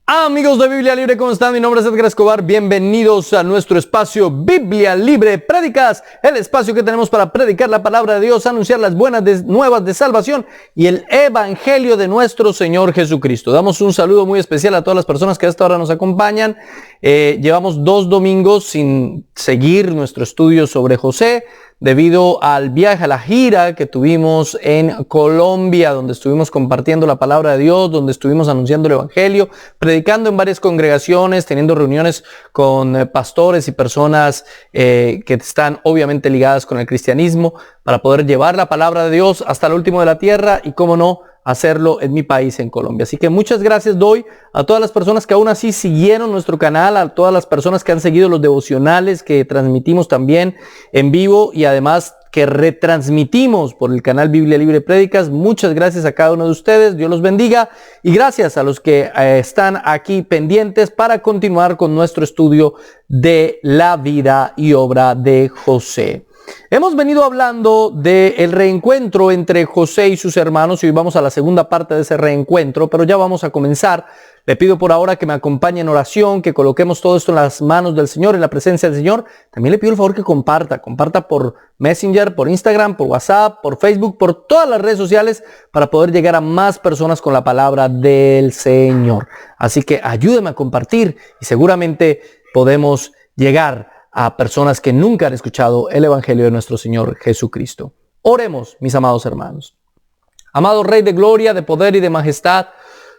Amigos de Biblia Libre, ¿cómo están? Mi nombre es Edgar Escobar. Bienvenidos a nuestro espacio Biblia Libre Prédicas, el espacio que tenemos para predicar la palabra de Dios, anunciar las buenas nuevas de salvación y el evangelio de nuestro Señor Jesucristo. Damos un saludo muy especial a todas las personas que a esta hora nos acompañan. Llevamos 2 domingos sin seguir nuestro estudio sobre José, debido al viaje, a la gira que tuvimos en Colombia, donde estuvimos compartiendo la palabra de Dios, donde estuvimos anunciando el evangelio, predicando en varias congregaciones, teniendo reuniones con pastores y personas que están obviamente ligadas con el cristianismo, para poder llevar la palabra de Dios hasta el último de la tierra y, cómo no, hacerlo en mi país, en Colombia. Así que muchas gracias doy a todas las personas que aún así siguieron nuestro canal, a todas las personas que han seguido los devocionales que transmitimos también en vivo y además que retransmitimos por el canal Biblia Libre Prédicas. Muchas gracias a cada uno de ustedes, Dios los bendiga, y gracias a los que están aquí pendientes para continuar con nuestro estudio de la vida y obra de José. Hemos venido hablando del reencuentro entre José y sus hermanos y hoy vamos a la segunda parte de ese reencuentro, pero ya vamos a comenzar. Le pido por ahora que me acompañe en oración, que coloquemos todo esto en las manos del Señor, en la presencia del Señor. También le pido el favor que comparta por Messenger, por Instagram, por WhatsApp, por Facebook, por todas las redes sociales para poder llegar a más personas con la palabra del Señor. Así que ayúdeme a compartir y seguramente podemos llegar a personas que nunca han escuchado el evangelio de nuestro Señor Jesucristo. Oremos, mis amados hermanos. Amado Rey de gloria, de poder y de majestad,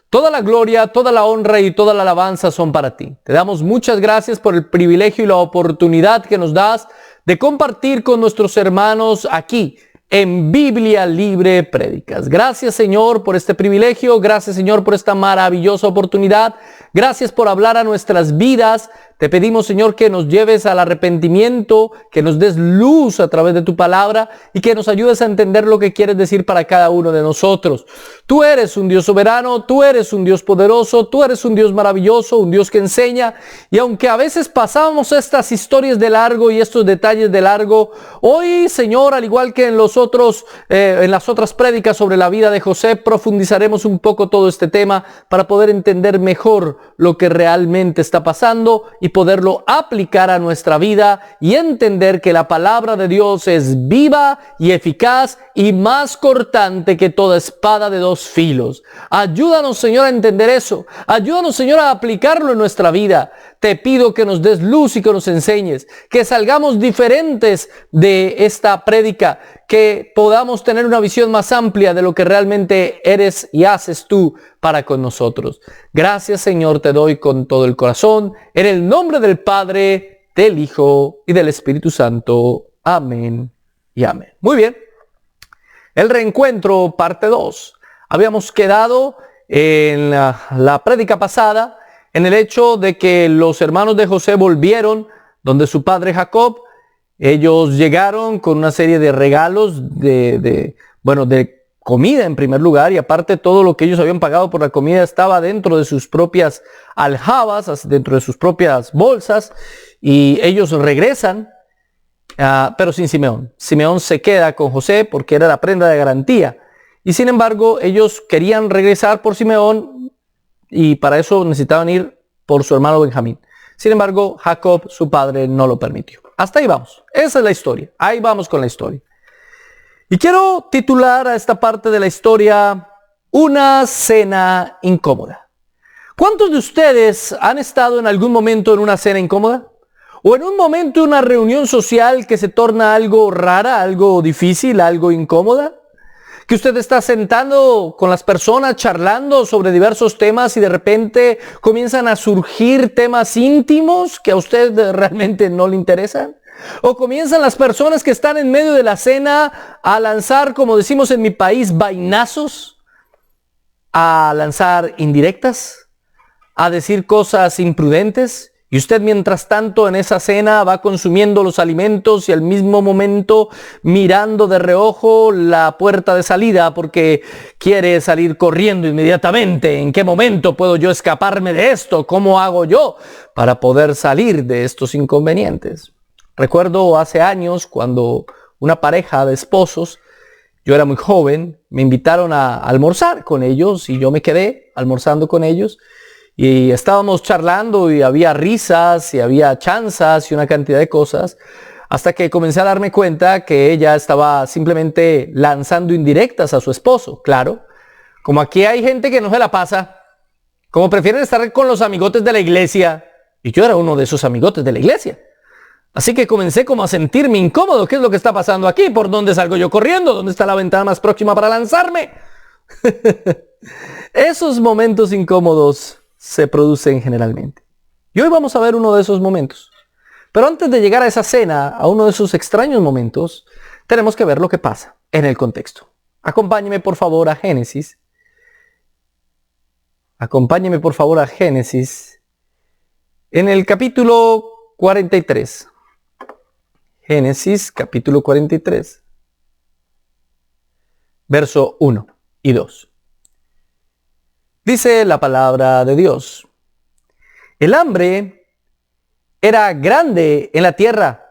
toda la gloria, toda la honra y toda la alabanza son para ti. Te damos muchas gracias por el privilegio y la oportunidad que nos das de compartir con nuestros hermanos aquí en Biblia Libre Prédicas. Gracias, Señor, por este privilegio. Gracias, Señor, por esta maravillosa oportunidad. Gracias por hablar a nuestras vidas. Te pedimos, Señor, que nos lleves al arrepentimiento, que nos des luz a través de tu palabra y que nos ayudes a entender lo que quieres decir para cada uno de nosotros. Tú eres un Dios soberano, tú eres un Dios poderoso, tú eres un Dios maravilloso, un Dios que enseña. Y aunque a veces pasamos estas historias de largo y estos detalles de largo, hoy, Señor, al igual que en las otras prédicas sobre la vida de José, profundizaremos un poco todo este tema para poder entender mejor lo que realmente está pasando y poderlo aplicar a nuestra vida y entender que la palabra de Dios es viva y eficaz y más cortante que toda espada de 2 filos. Ayúdanos, Señor, a entender eso. Ayúdanos, Señor, a aplicarlo en nuestra vida. Te pido que nos des luz y que nos enseñes, que salgamos diferentes de esta prédica, que podamos tener una visión más amplia de lo que realmente eres y haces tú para con nosotros. Gracias, Señor, te doy con todo el corazón, en el nombre del Padre, del Hijo y del Espíritu Santo. Amén y amén. Muy bien. El reencuentro, parte 2. Habíamos quedado en la prédica pasada en el hecho de que los hermanos de José volvieron donde su padre Jacob. Ellos llegaron con una serie de regalos de comida en primer lugar, y aparte todo lo que ellos habían pagado por la comida estaba dentro de sus propias aljabas, dentro de sus propias bolsas, y ellos regresan, pero sin Simeón. Simeón se queda con José porque era la prenda de garantía, y sin embargo ellos querían regresar por Simeón y para eso necesitaban ir por su hermano Benjamín. Sin embargo, Jacob, su padre, no lo permitió. Hasta ahí vamos. Esa es la historia. Ahí vamos con la historia. Y quiero titular a esta parte de la historia Una cena incómoda. ¿Cuántos de ustedes han estado en algún momento en una cena incómoda? ¿O en un momento de una reunión social que se torna algo rara, algo difícil, algo incómoda? Que usted está sentando con las personas charlando sobre diversos temas y de repente comienzan a surgir temas íntimos que a usted realmente no le interesan. O comienzan las personas que están en medio de la cena a lanzar, como decimos en mi país, vainazos, a lanzar indirectas, a decir cosas imprudentes. Y usted mientras tanto en esa cena va consumiendo los alimentos y al mismo momento mirando de reojo la puerta de salida porque quiere salir corriendo inmediatamente. ¿En qué momento puedo yo escaparme de esto? ¿Cómo hago yo para poder salir de estos inconvenientes? Recuerdo hace años cuando una pareja de esposos, yo era muy joven, me invitaron a almorzar con ellos y yo me quedé almorzando con ellos. Y estábamos charlando y había risas y había chanzas y una cantidad de cosas, hasta que comencé a darme cuenta que ella estaba simplemente lanzando indirectas a su esposo. Claro, como aquí hay gente que no se la pasa, como prefieren estar con los amigotes de la iglesia, y yo era uno de esos amigotes de la iglesia. Así que comencé como a sentirme incómodo. ¿Qué es lo que está pasando aquí? ¿Por dónde salgo yo corriendo? ¿Dónde está la ventana más próxima para lanzarme? Esos momentos incómodos se producen generalmente. Y hoy vamos a ver uno de esos momentos. Pero antes de llegar a esa cena, a uno de esos extraños momentos, tenemos que ver lo que pasa en el contexto. Acompáñeme por favor a Génesis. Acompáñeme por favor a Génesis en el capítulo 43. Génesis capítulo 43. Verso 1 y 2. Dice la palabra de Dios: el hambre era grande en la tierra,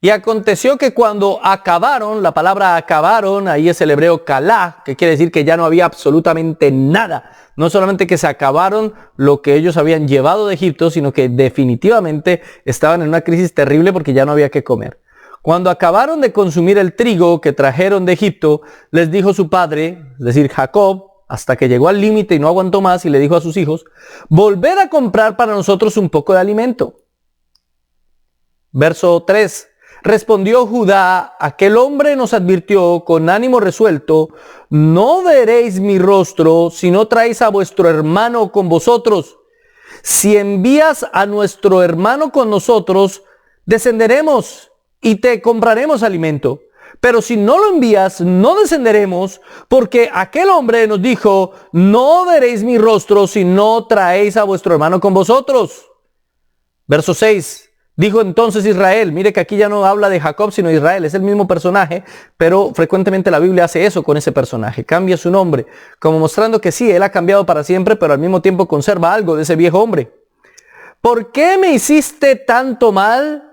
y aconteció que cuando acabaron, la palabra acabaron, ahí es el hebreo kalá, que quiere decir que ya no había absolutamente nada. No solamente que se acabaron lo que ellos habían llevado de Egipto, sino que definitivamente estaban en una crisis terrible porque ya no había que comer. Cuando acabaron de consumir el trigo que trajeron de Egipto, les dijo su padre, es decir, Jacob, hasta que llegó al límite y no aguantó más, y le dijo a sus hijos: volved a comprar para nosotros un poco de alimento. Verso 3. Respondió Judá: aquel hombre nos advirtió con ánimo resuelto: no veréis mi rostro si no traéis a vuestro hermano con vosotros. Si envías a nuestro hermano con nosotros, descenderemos y te compraremos alimento. Pero si no lo envías, no descenderemos, porque aquel hombre nos dijo: no veréis mi rostro si no traéis a vuestro hermano con vosotros. Verso 6. Dijo entonces Israel, mire que aquí ya no habla de Jacob sino Israel, es el mismo personaje, pero frecuentemente la Biblia hace eso con ese personaje, cambia su nombre, como mostrando que sí, él ha cambiado para siempre, pero al mismo tiempo conserva algo de ese viejo hombre. ¿Por qué me hiciste tanto mal,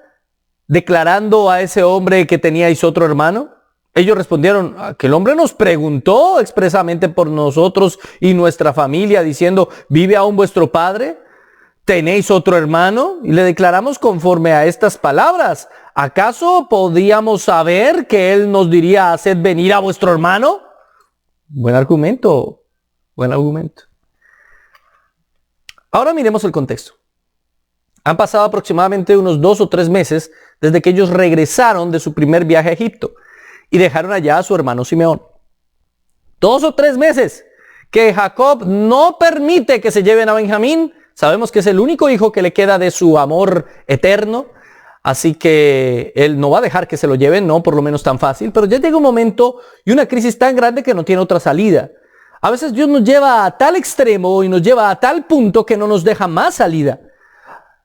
declarando a ese hombre que teníais otro hermano? Ellos respondieron: aquel hombre nos preguntó expresamente por nosotros y nuestra familia, diciendo: ¿vive aún vuestro padre? ¿Tenéis otro hermano? Y le declaramos conforme a estas palabras. ¿Acaso podíamos saber que él nos diría: haced venir a vuestro hermano? Buen argumento, buen argumento. Ahora miremos el contexto. Han pasado aproximadamente unos 2 o 3 meses desde que ellos regresaron de su primer viaje a Egipto y dejaron allá a su hermano Simeón. 2 o 3 meses que Jacob no permite que se lleven a Benjamín. Sabemos que es el único hijo que le queda de su amor eterno, así que él no va a dejar que se lo lleven, no por lo menos tan fácil, pero ya llega un momento y una crisis tan grande que no tiene otra salida. A veces Dios nos lleva a tal extremo y nos lleva a tal punto que no nos deja más salida.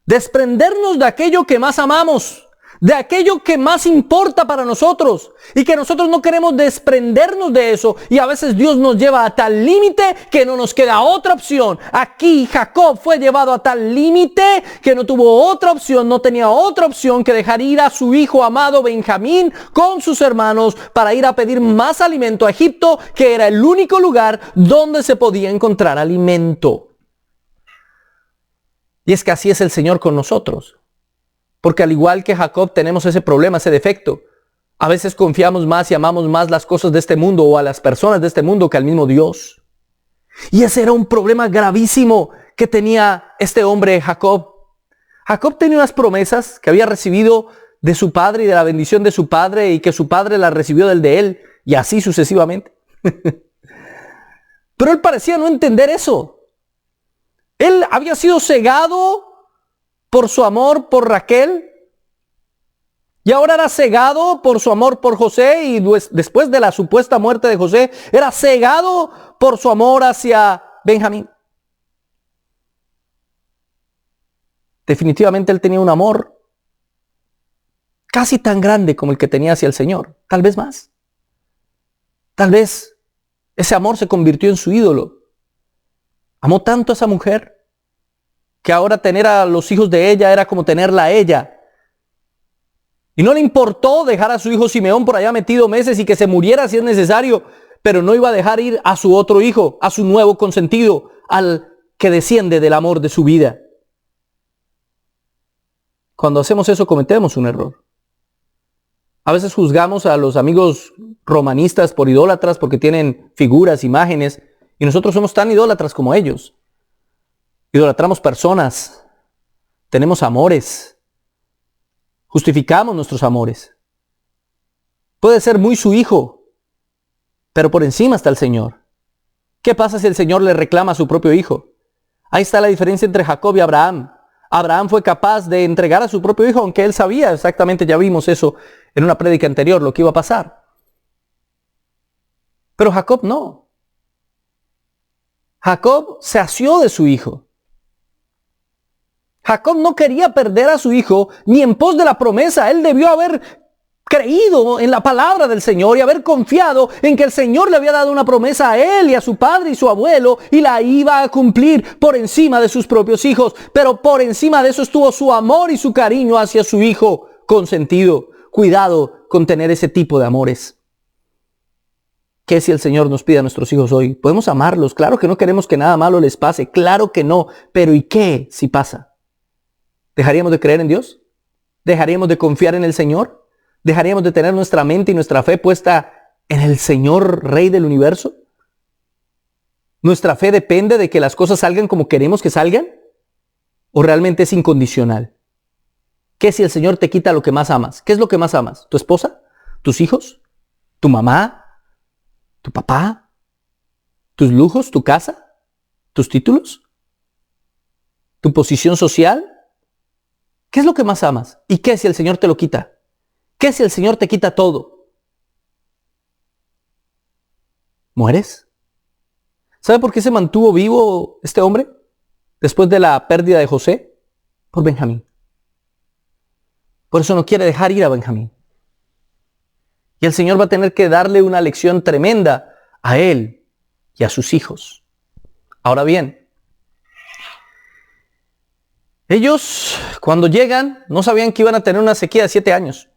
Desprendernos de aquello que más amamos, de aquello que más importa para nosotros, y que nosotros no queremos desprendernos de eso, y a veces Dios nos lleva a tal límite que no nos queda otra opción. Aquí Jacob fue llevado a tal límite que no tuvo otra opción, no tenía otra opción que dejar ir a su hijo amado Benjamín con sus hermanos para ir a pedir más alimento a Egipto, que era el único lugar donde se podía encontrar alimento. Y es que así es el Señor con nosotros. Porque al igual que Jacob tenemos ese problema, ese defecto. A veces confiamos más y amamos más las cosas de este mundo o a las personas de este mundo que al mismo Dios. Y ese era un problema gravísimo que tenía este hombre Jacob. Jacob tenía unas promesas que había recibido de su padre y de la bendición de su padre, y que su padre las recibió del de él, y así sucesivamente. Pero él parecía no entender eso. Él había sido cegado por su amor por Raquel, y ahora era cegado por su amor por José, y después de la supuesta muerte de José, era cegado por su amor hacia Benjamín. Definitivamente él tenía un amor casi tan grande como el que tenía hacia el Señor, tal vez más. Tal vez ese amor se convirtió en su ídolo. Amó tanto a esa mujer que ahora tener a los hijos de ella era como tenerla a ella. Y no le importó dejar a su hijo Simeón por allá metido meses y que se muriera si es necesario, pero no iba a dejar ir a su otro hijo, a su nuevo consentido, al que desciende del amor de su vida. Cuando hacemos eso cometemos un error. A veces juzgamos a los amigos romanistas por idólatras porque tienen figuras, imágenes, y nosotros somos tan idólatras como ellos. Idolatramos personas, tenemos amores, justificamos nuestros amores. Puede ser muy su hijo, pero por encima está el Señor. ¿Qué pasa si el Señor le reclama a su propio hijo? Ahí está la diferencia entre Jacob y Abraham. Abraham fue capaz de entregar a su propio hijo, aunque él sabía exactamente, ya vimos eso en una prédica anterior, lo que iba a pasar. Pero Jacob no. Jacob se asió de su hijo. Jacob no quería perder a su hijo ni en pos de la promesa. Él debió haber creído en la palabra del Señor y haber confiado en que el Señor le había dado una promesa a él y a su padre y su abuelo y la iba a cumplir por encima de sus propios hijos. Pero por encima de eso estuvo su amor y su cariño hacia su hijo consentido. Cuidado con tener ese tipo de amores. ¿Qué si el Señor nos pide a nuestros hijos hoy? ¿Podemos amarlos? Claro que no queremos que nada malo les pase. Claro que no. Pero ¿y qué si pasa? ¿Dejaríamos de creer en Dios? ¿Dejaríamos de confiar en el Señor? ¿Dejaríamos de tener nuestra mente y nuestra fe puesta en el Señor Rey del universo? ¿Nuestra fe depende de que las cosas salgan como queremos que salgan? ¿O realmente es incondicional? ¿Qué si el Señor te quita lo que más amas? ¿Qué es lo que más amas? ¿Tu esposa? ¿Tus hijos? ¿Tu mamá? ¿Tu papá? ¿Tus lujos? ¿Tu casa? ¿Tus títulos? ¿Tu posición social? ¿Qué es lo que más amas? ¿Y qué si el Señor te lo quita? ¿Qué si el Señor te quita todo? ¿Mueres? ¿Sabe por qué se mantuvo vivo este hombre después de la pérdida de José? Por Benjamín. Por eso no quiere dejar ir a Benjamín. Y el Señor va a tener que darle una lección tremenda a él y a sus hijos. Ahora bien, ellos cuando llegan no sabían que iban a tener una sequía de 7 años.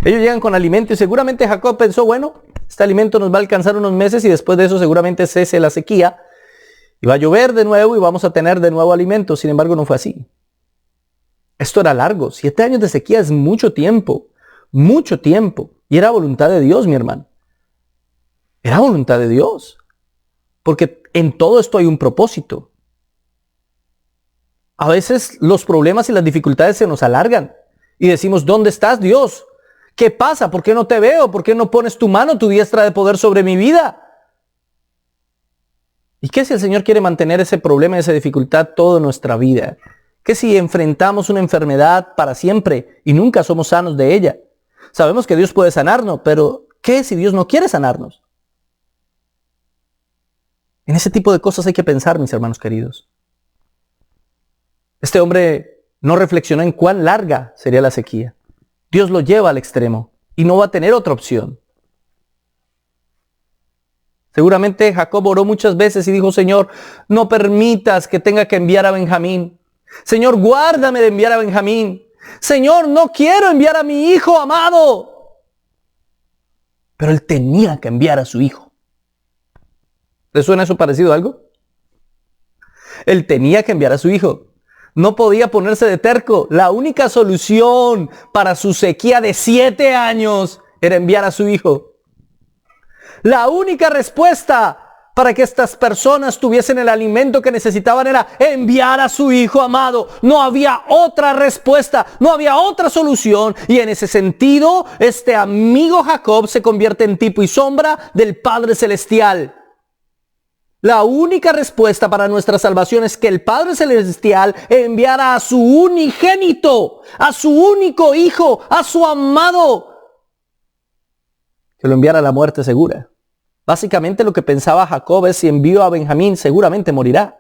Ellos llegan con alimento y seguramente Jacob pensó, bueno, este alimento nos va a alcanzar unos meses y después de eso seguramente cese la sequía y va a llover de nuevo y vamos a tener de nuevo alimento. Sin embargo, no fue así. Esto era largo. 7 años de sequía es mucho tiempo. Mucho tiempo. Y era voluntad de Dios, mi hermano. Era voluntad de Dios. Porque en todo esto hay un propósito. A veces los problemas y las dificultades se nos alargan. Y decimos, ¿dónde estás, Dios? ¿Qué pasa? ¿Por qué no te veo? ¿Por qué no pones tu mano, tu diestra de poder sobre mi vida? ¿Y qué si el Señor quiere mantener ese problema, esa dificultad toda nuestra vida? ¿Qué si enfrentamos una enfermedad para siempre y nunca somos sanos de ella? Sabemos que Dios puede sanarnos, pero ¿qué si Dios no quiere sanarnos? En ese tipo de cosas hay que pensar, mis hermanos queridos. Este hombre no reflexionó en cuán larga sería la sequía. Dios lo lleva al extremo y no va a tener otra opción. Seguramente Jacob oró muchas veces y dijo, Señor, no permitas que tenga que enviar a Benjamín. Señor, guárdame de enviar a Benjamín. Señor, no quiero enviar a mi hijo amado. Pero él tenía que enviar a su hijo. ¿Le suena eso parecido a algo? Él tenía que enviar a su hijo. No podía ponerse de terco. La única solución para su sequía de 7 años era enviar a su hijo. La única respuesta para que estas personas tuviesen el alimento que necesitaban era enviar a su hijo amado. No había otra respuesta, no había otra solución. Y en ese sentido, este amigo Jacob se convierte en tipo y sombra del Padre Celestial. La única respuesta para nuestra salvación es que el Padre Celestial enviara a su unigénito, a su único hijo, a su amado, que lo enviara a la muerte segura. Básicamente lo que pensaba Jacob es, si envío a Benjamín, seguramente morirá.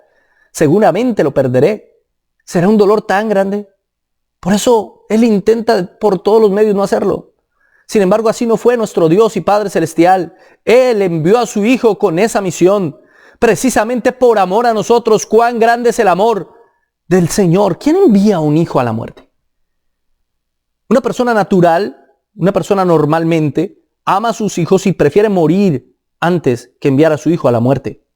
Seguramente lo perderé. Será un dolor tan grande. Por eso él intenta por todos los medios no hacerlo. Sin embargo, así no fue nuestro Dios y Padre Celestial. Él envió a su hijo con esa misión. Precisamente por amor a nosotros. Cuán grande es el amor del Señor. ¿Quién envía a un hijo a la muerte? Una persona natural, una persona normalmente, ama a sus hijos y prefiere morir antes que enviar a su hijo a la muerte.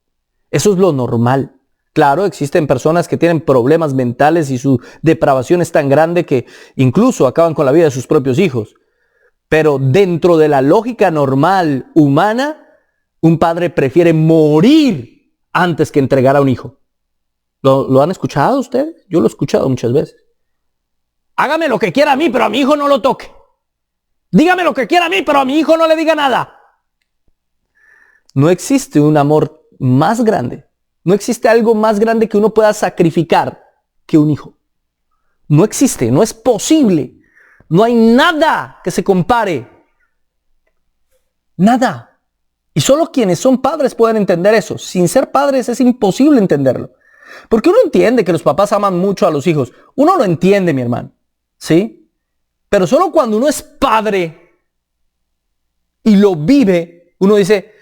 Eso es lo normal. Claro, existen personas que tienen problemas mentales y su depravación es tan grande que incluso acaban con la vida de sus propios hijos. Pero dentro de la lógica normal humana, un padre prefiere morir antes que entregar a un hijo. ¿Lo han escuchado ustedes? Yo lo he escuchado muchas veces. Hágame lo que quiera a mí, pero a mi hijo no lo toque. Dígame lo que quiera a mí, pero a mi hijo no le diga nada. No existe un amor más grande. No existe algo más grande que uno pueda sacrificar que un hijo. No existe, no es posible. No hay nada que se compare. Nada. Y solo quienes son padres pueden entender eso. Sin ser padres es imposible entenderlo. Porque uno entiende que los papás aman mucho a los hijos. Uno lo entiende, mi hermano. ¿Sí? Pero solo cuando uno es padre y lo vive, uno dice,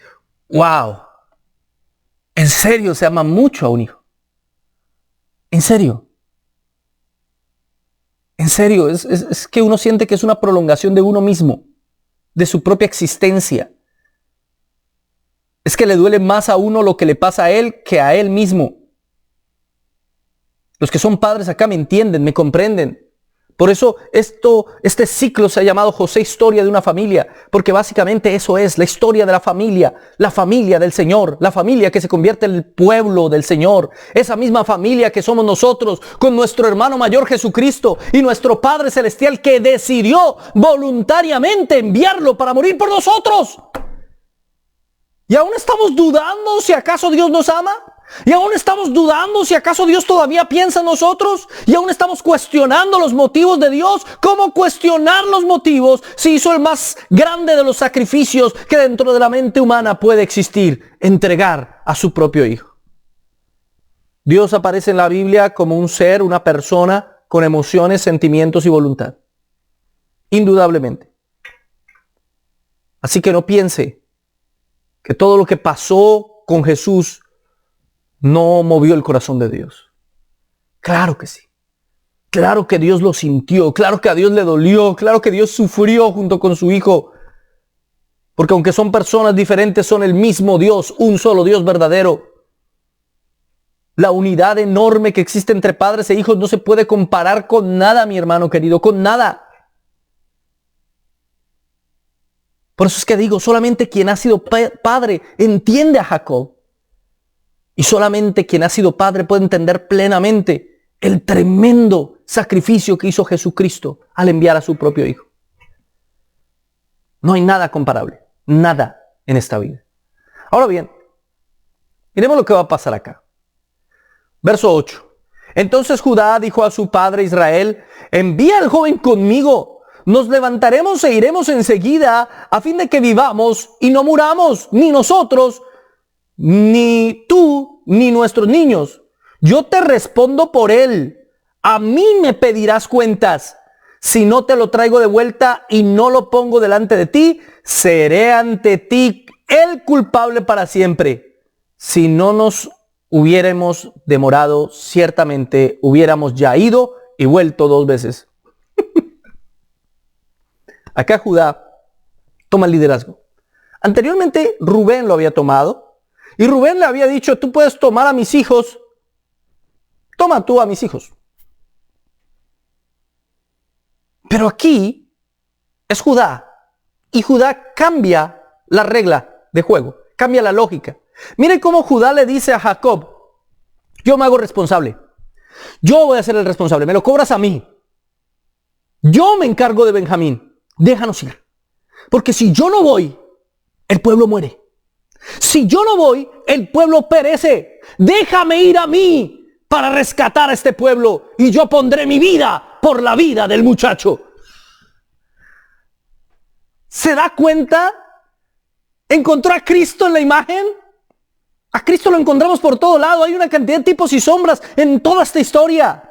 wow, en serio se ama mucho a un hijo. En serio. En serio, es que uno siente que es una prolongación de uno mismo, de su propia existencia. Es que le duele más a uno lo que le pasa a él que a él mismo. Los que son padres acá me entienden, me comprenden. Por eso este ciclo se ha llamado José, historia de una familia, porque básicamente eso es la historia de la familia del Señor, la familia que se convierte en el pueblo del Señor, esa misma familia que somos nosotros con nuestro hermano mayor Jesucristo y nuestro Padre Celestial que decidió voluntariamente enviarlo para morir por nosotros. ¿Y aún estamos dudando si acaso Dios nos ama? ¿Y aún estamos dudando si acaso Dios todavía piensa en nosotros? ¿Y aún estamos cuestionando los motivos de Dios? ¿Cómo cuestionar los motivos si hizo el más grande de los sacrificios que dentro de la mente humana puede existir? Entregar a su propio hijo. Dios aparece en la Biblia como un ser, una persona con emociones, sentimientos y voluntad. Indudablemente. Así que no piense que todo lo que pasó con Jesús no movió el corazón de Dios. Claro que sí. Claro que Dios lo sintió. Claro que a Dios le dolió. Claro que Dios sufrió junto con su Hijo. Porque aunque son personas diferentes, son el mismo Dios, un solo Dios verdadero. La unidad enorme que existe entre padres e hijos no se puede comparar con nada, mi hermano querido, con nada. Por eso es que digo, solamente quien ha sido padre entiende a Jacob. Y solamente quien ha sido padre puede entender plenamente el tremendo sacrificio que hizo Jesucristo al enviar a su propio Hijo. No hay nada comparable, nada en esta vida. Ahora bien, miremos lo que va a pasar acá. Verso 8. Entonces Judá dijo a su padre Israel, envía al joven conmigo, nos levantaremos e iremos enseguida a fin de que vivamos y no muramos, ni nosotros, ni tú, ni nuestros niños. Yo te respondo por él. A mí me pedirás cuentas. Si no te lo traigo de vuelta y no lo pongo delante de ti, seré ante ti el culpable para siempre. Si no nos hubiéramos demorado, ciertamente hubiéramos ya ido y vuelto 2 veces. Acá Judá toma el liderazgo. Anteriormente Rubén lo había tomado. Y Rubén le había dicho, tú puedes tomar a mis hijos, toma tú a mis hijos. Pero aquí es Judá. Y Judá cambia la regla de juego, cambia la lógica. Mire cómo Judá le dice a Jacob, yo me hago responsable. Yo voy a ser el responsable, me lo cobras a mí. Yo me encargo de Benjamín, déjanos ir. Porque si yo no voy, el pueblo muere. Si yo no voy, el pueblo perece. Déjame ir a mí para rescatar a este pueblo y yo pondré mi vida por la vida del muchacho. ¿Se da cuenta? ¿Encontró a Cristo en la imagen? A Cristo lo encontramos por todo lado. Hay una cantidad de tipos y sombras en toda esta historia.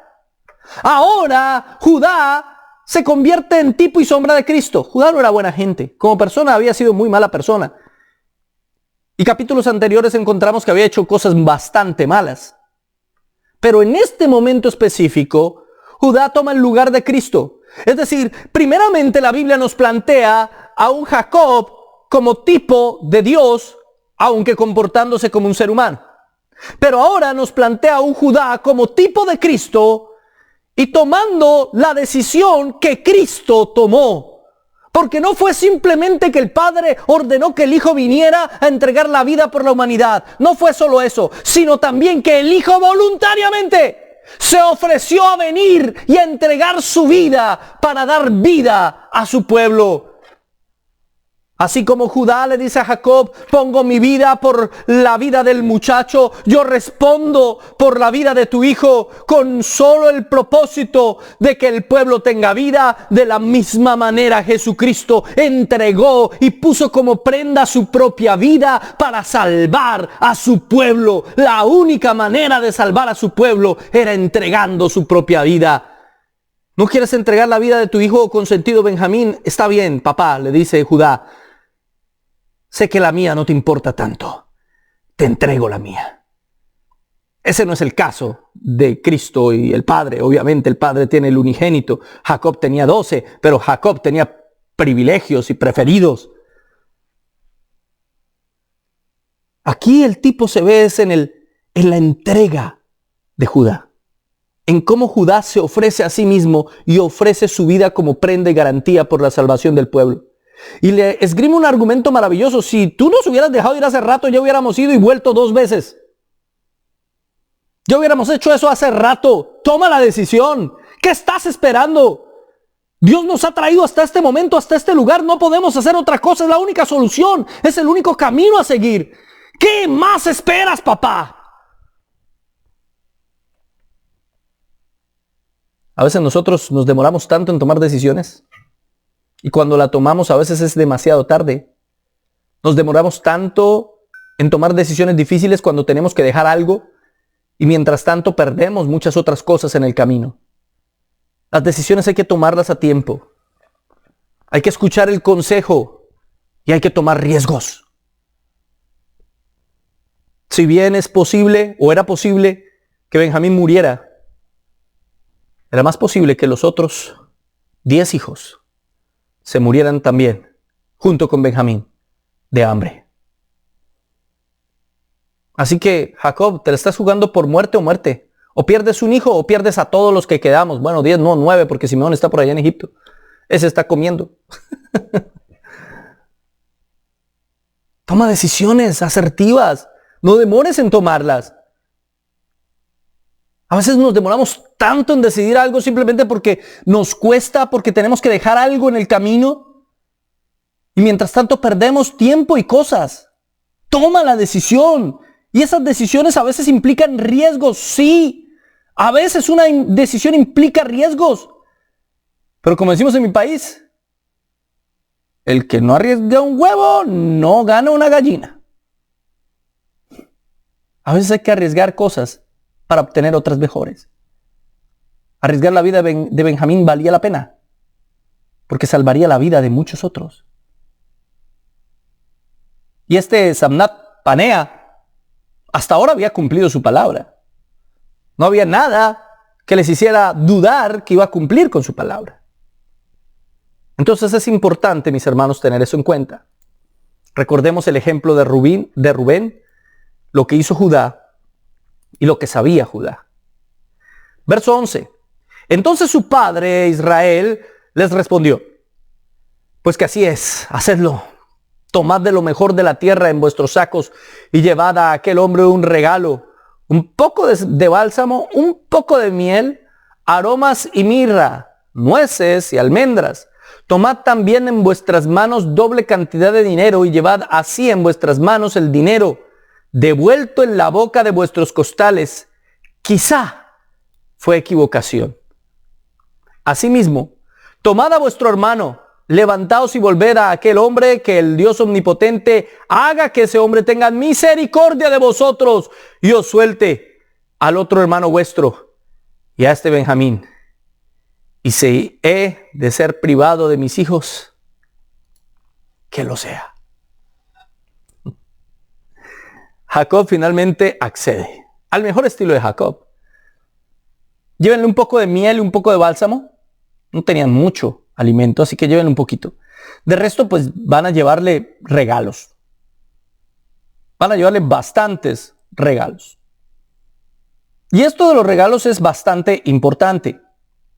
Ahora Judá se convierte en tipo y sombra de Cristo. Judá no era buena gente. Como persona había sido muy mala persona. Y capítulos anteriores encontramos que había hecho cosas bastante malas. Pero en este momento específico, Judá toma el lugar de Cristo. Es decir, primeramente la Biblia nos plantea a un Jacob como tipo de Dios, aunque comportándose como un ser humano. Pero ahora nos plantea un Judá como tipo de Cristo y tomando la decisión que Cristo tomó. Porque no fue simplemente que el Padre ordenó que el Hijo viniera a entregar la vida por la humanidad. No fue solo eso, sino también que el Hijo voluntariamente se ofreció a venir y a entregar su vida para dar vida a su pueblo. Así como Judá le dice a Jacob, pongo mi vida por la vida del muchacho, yo respondo por la vida de tu hijo con solo el propósito de que el pueblo tenga vida. De la misma manera Jesucristo entregó y puso como prenda su propia vida para salvar a su pueblo. La única manera de salvar a su pueblo era entregando su propia vida. ¿No quieres entregar la vida de tu hijo consentido Benjamín? Está bien, papá, le dice Judá. Sé que la mía no te importa tanto. Te entrego la mía. Ese no es el caso de Cristo y el Padre. Obviamente el Padre tiene el unigénito. Jacob tenía 12, pero Jacob tenía privilegios y preferidos. Aquí el tipo se ve en la entrega de Judá. En cómo Judá se ofrece a sí mismo y ofrece su vida como prenda y garantía por la salvación del pueblo. Y le esgrime un argumento maravilloso. Si tú nos hubieras dejado ir hace rato, ya hubiéramos ido y vuelto 2 veces. Ya hubiéramos hecho eso hace rato. Toma la decisión. ¿Qué estás esperando? Dios nos ha traído hasta este momento, hasta este lugar. No podemos hacer otra cosa. Es la única solución. Es el único camino a seguir. ¿Qué más esperas, papá? A veces nosotros nos demoramos tanto en tomar decisiones. Y cuando la tomamos a veces es demasiado tarde. Nos demoramos tanto en tomar decisiones difíciles cuando tenemos que dejar algo. Y mientras tanto perdemos muchas otras cosas en el camino. Las decisiones hay que tomarlas a tiempo. Hay que escuchar el consejo. Y hay que tomar riesgos. Si bien es posible o era posible que Benjamín muriera, era más posible que los otros 10 hijos se murieran también, junto con Benjamín, de hambre. Así que, Jacob, te la estás jugando por muerte o muerte. O pierdes un hijo o pierdes a todos los que quedamos. Bueno, 10, no, 9, porque Simeón está por allá en Egipto. Ese está comiendo. Toma decisiones asertivas. No demores en tomarlas. A veces nos demoramos tanto en decidir algo simplemente porque nos cuesta, porque tenemos que dejar algo en el camino. Y mientras tanto perdemos tiempo y cosas. Toma la decisión. Y esas decisiones a veces implican riesgos, sí. A veces una decisión implica riesgos. Pero como decimos en mi país, el que no arriesga un huevo no gana una gallina. A veces hay que arriesgar cosas para obtener otras mejores. Arriesgar la vida de Benjamín valía la pena, porque salvaría la vida de muchos otros. Y este Samnat Panea hasta ahora había cumplido su palabra. No había nada que les hiciera dudar que iba a cumplir con su palabra. Entonces es importante, mis hermanos, tener eso en cuenta. Recordemos el ejemplo de Rubén, lo que hizo Judá y lo que sabía Judá. Verso 11. Entonces su padre Israel les respondió: pues que así es, hacedlo. Tomad de lo mejor de la tierra en vuestros sacos y llevad a aquel hombre un regalo, un poco de bálsamo, un poco de miel, aromas y mirra, nueces y almendras. Tomad también en vuestras manos doble cantidad de dinero y llevad así en vuestras manos el dinero devuelto en la boca de vuestros costales. Quizá fue equivocación. Asimismo, tomad a vuestro hermano, levantaos y volved a aquel hombre, que el Dios omnipotente haga que ese hombre tenga misericordia de vosotros y os suelte al otro hermano vuestro y a este Benjamín. Y si he de ser privado de mis hijos, que lo sea. Jacob finalmente accede, al mejor estilo de Jacob. Llévenle un poco de miel y un poco de bálsamo. No tenían mucho alimento, así que llévenle un poquito. De resto, pues van a llevarle regalos. Van a llevarle bastantes regalos. Y esto de los regalos es bastante importante.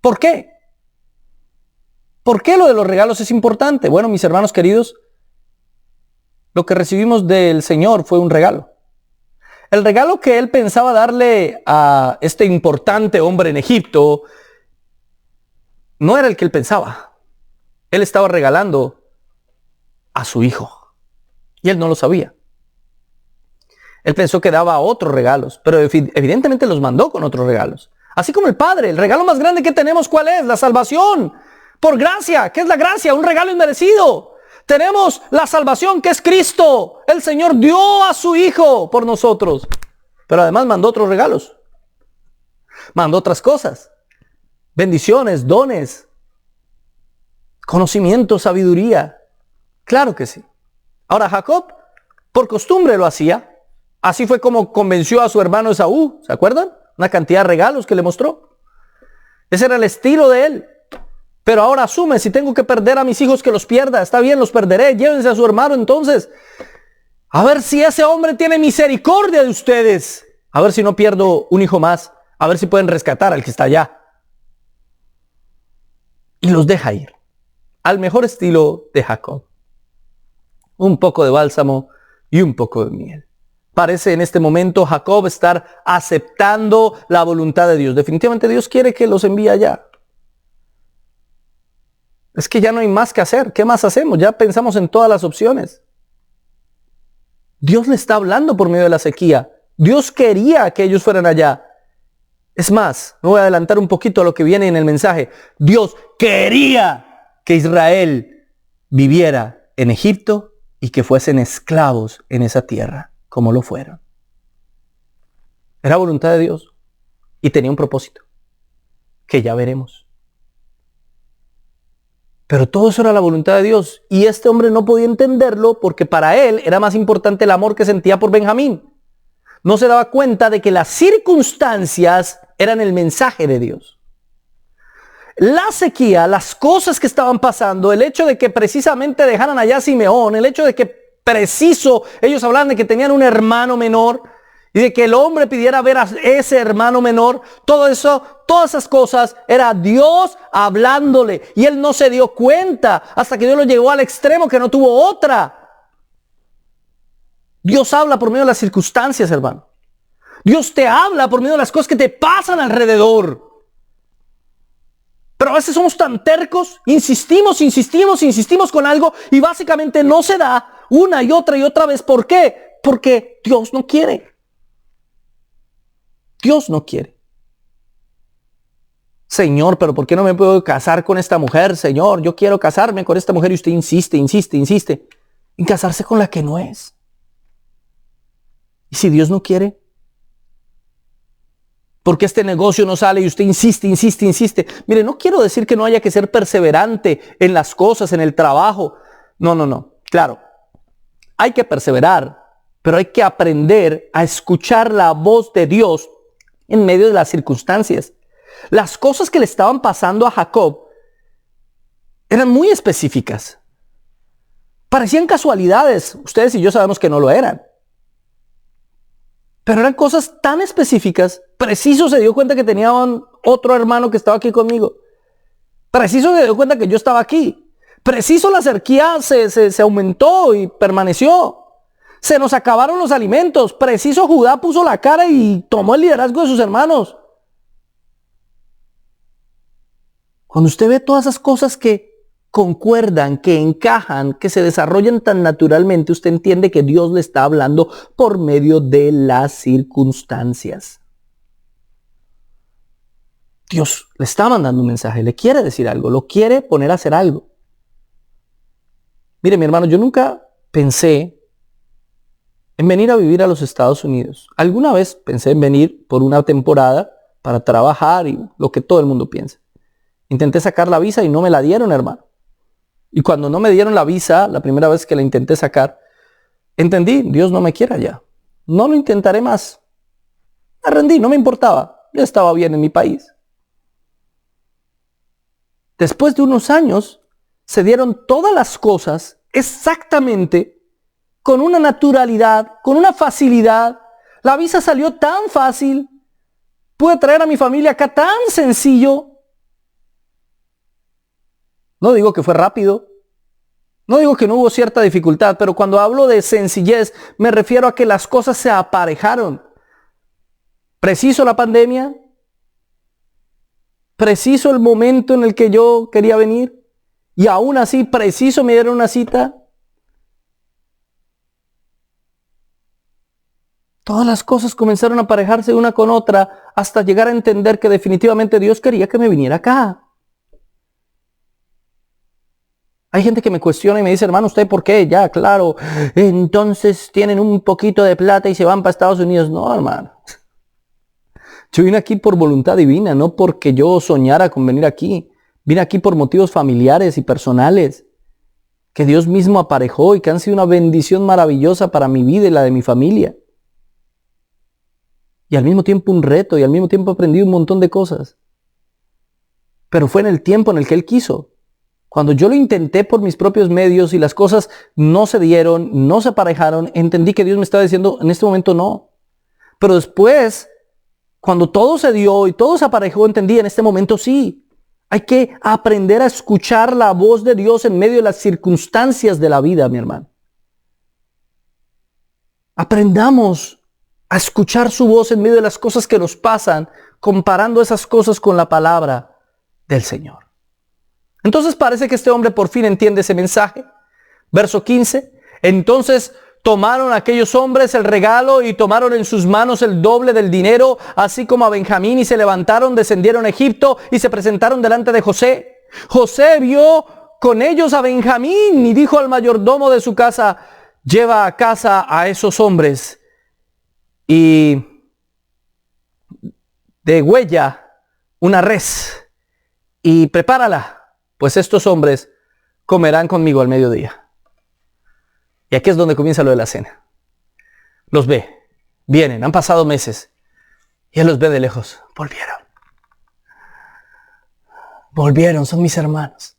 ¿Por qué? ¿Por qué lo de los regalos es importante? Bueno, mis hermanos queridos, lo que recibimos del Señor fue un regalo. El regalo que él pensaba darle a este importante hombre en Egipto no era el que él pensaba. Él estaba regalando a su hijo. Y él no lo sabía. Él pensó que daba otros regalos, pero evidentemente los mandó con otros regalos. Así como el Padre, el regalo más grande que tenemos, ¿cuál es? La salvación. Por gracia. ¿Qué es la gracia? Un regalo inmerecido. Tenemos la salvación que es Cristo. El Señor dio a su Hijo por nosotros. Pero además mandó otros regalos. Mandó otras cosas. Bendiciones, dones, conocimiento, sabiduría. Claro que sí. Ahora Jacob, por costumbre lo hacía. Así fue como convenció a su hermano Esaú. ¿Se acuerdan? Una cantidad de regalos que le mostró. Ese era el estilo de él. Pero ahora asume, si tengo que perder a mis hijos, que los pierda. Está bien, los perderé. Llévense a su hermano entonces. A ver si ese hombre tiene misericordia de ustedes. A ver si no pierdo un hijo más. A ver si pueden rescatar al que está allá. Y los deja ir. Al mejor estilo de Jacob. Un poco de bálsamo y un poco de miel. Parece en este momento Jacob estar aceptando la voluntad de Dios. Definitivamente Dios quiere que los envíe allá. Es que ya no hay más que hacer. ¿Qué más hacemos? Ya pensamos en todas las opciones. Dios le está hablando por medio de la sequía. Dios quería que ellos fueran allá. Es más, me voy a adelantar un poquito a lo que viene en el mensaje. Dios quería que Israel viviera en Egipto y que fuesen esclavos en esa tierra, como lo fueron. Era voluntad de Dios y tenía un propósito, que ya veremos. Pero todo eso era la voluntad de Dios. Y este hombre no podía entenderlo porque para él era más importante el amor que sentía por Benjamín. No se daba cuenta de que las circunstancias eran el mensaje de Dios. La sequía, las cosas que estaban pasando, el hecho de que precisamente dejaran allá a Simeón, el hecho de que ellos hablaban de que tenían un hermano menor y de que el hombre pidiera ver a ese hermano menor, todo eso, todas esas cosas, era Dios hablándole. Y él no se dio cuenta hasta que Dios lo llevó al extremo que no tuvo otra. Dios habla por medio de las circunstancias, hermano. Dios te habla por medio de las cosas que te pasan alrededor. Pero a veces somos tan tercos, insistimos con algo y básicamente no se da una y otra vez. ¿Por qué? Porque Dios no quiere. Dios no quiere. Señor, pero ¿por qué no me puedo casar con esta mujer? Señor, yo quiero casarme con esta mujer y usted insiste en casarse con la que no es. ¿Y si Dios no quiere? ¿Por qué este negocio no sale y usted insiste? Mire, no quiero decir que no haya que ser perseverante en las cosas, en el trabajo. No. Claro, hay que perseverar, pero hay que aprender a escuchar la voz de Dios en medio de las circunstancias. Las cosas que le estaban pasando a Jacob eran muy específicas. Parecían casualidades. Ustedes y yo sabemos que no lo eran. Pero eran cosas tan específicas. Preciso se dio cuenta que tenía otro hermano que estaba aquí conmigo. Preciso se dio cuenta que yo estaba aquí. Preciso la sequía se aumentó y permaneció. Se nos acabaron los alimentos. Preciso Judá puso la cara y tomó el liderazgo de sus hermanos. Cuando usted ve todas esas cosas que concuerdan, que encajan, que se desarrollan tan naturalmente, usted entiende que Dios le está hablando por medio de las circunstancias. Dios le está mandando un mensaje, le quiere decir algo, lo quiere poner a hacer algo. Mire, mi hermano, yo nunca pensé en venir a vivir a los Estados Unidos. Alguna vez pensé en venir por una temporada para trabajar y lo que todo el mundo piensa. Intenté sacar la visa y no me la dieron, hermano. Y cuando no me dieron la visa, la primera vez que la intenté sacar, entendí, Dios no me quiere allá. No lo intentaré más. Me rendí, no me importaba. Yo estaba bien en mi país. Después de unos años, se dieron todas las cosas exactamente con una naturalidad, con una facilidad. La visa salió tan fácil. pude traer a mi familia acá tan sencillo. No digo que fue rápido. No digo que no hubo cierta dificultad, pero cuando hablo de sencillez, me refiero a que las cosas se aparejaron. Preciso la pandemia. Preciso el momento en el que yo quería venir. Y aún así, preciso me dieron una cita. Todas las cosas comenzaron a aparejarse una con otra hasta llegar a entender que definitivamente Dios quería que me viniera acá. Hay gente que me cuestiona y me dice, hermano, ¿usted por qué? Ya, claro, entonces tienen un poquito de plata y se van para Estados Unidos. No, hermano. Yo vine aquí por voluntad divina, no porque yo soñara con venir aquí. Vine aquí por motivos familiares y personales que Dios mismo aparejó y que han sido una bendición maravillosa para mi vida y la de mi familia. Y al mismo tiempo un reto y al mismo tiempo aprendí un montón de cosas. Pero fue en el tiempo en el que Él quiso. Cuando yo lo intenté por mis propios medios y las cosas no se dieron, no se aparejaron, entendí que Dios me estaba diciendo, en este momento no. Pero después, cuando todo se dio y todo se aparejó, entendí, en este momento sí. Hay que aprender a escuchar la voz de Dios en medio de las circunstancias de la vida, mi hermano. Aprendamos a escuchar su voz en medio de las cosas que nos pasan, comparando esas cosas con la palabra del Señor. Entonces parece que este hombre por fin entiende ese mensaje. Verso 15. Entonces tomaron aquellos hombres el regalo y tomaron en sus manos el doble del dinero, así como a Benjamín, y se levantaron, descendieron a Egipto y se presentaron delante de José. José vio con ellos a Benjamín y dijo al mayordomo de su casa, lleva a casa a esos hombres y degüella una res y prepárala, pues estos hombres comerán conmigo al mediodía. Y aquí es donde comienza lo de la cena. Los ve, vienen, han pasado meses. Y él los ve de lejos. Volvieron, son mis hermanos.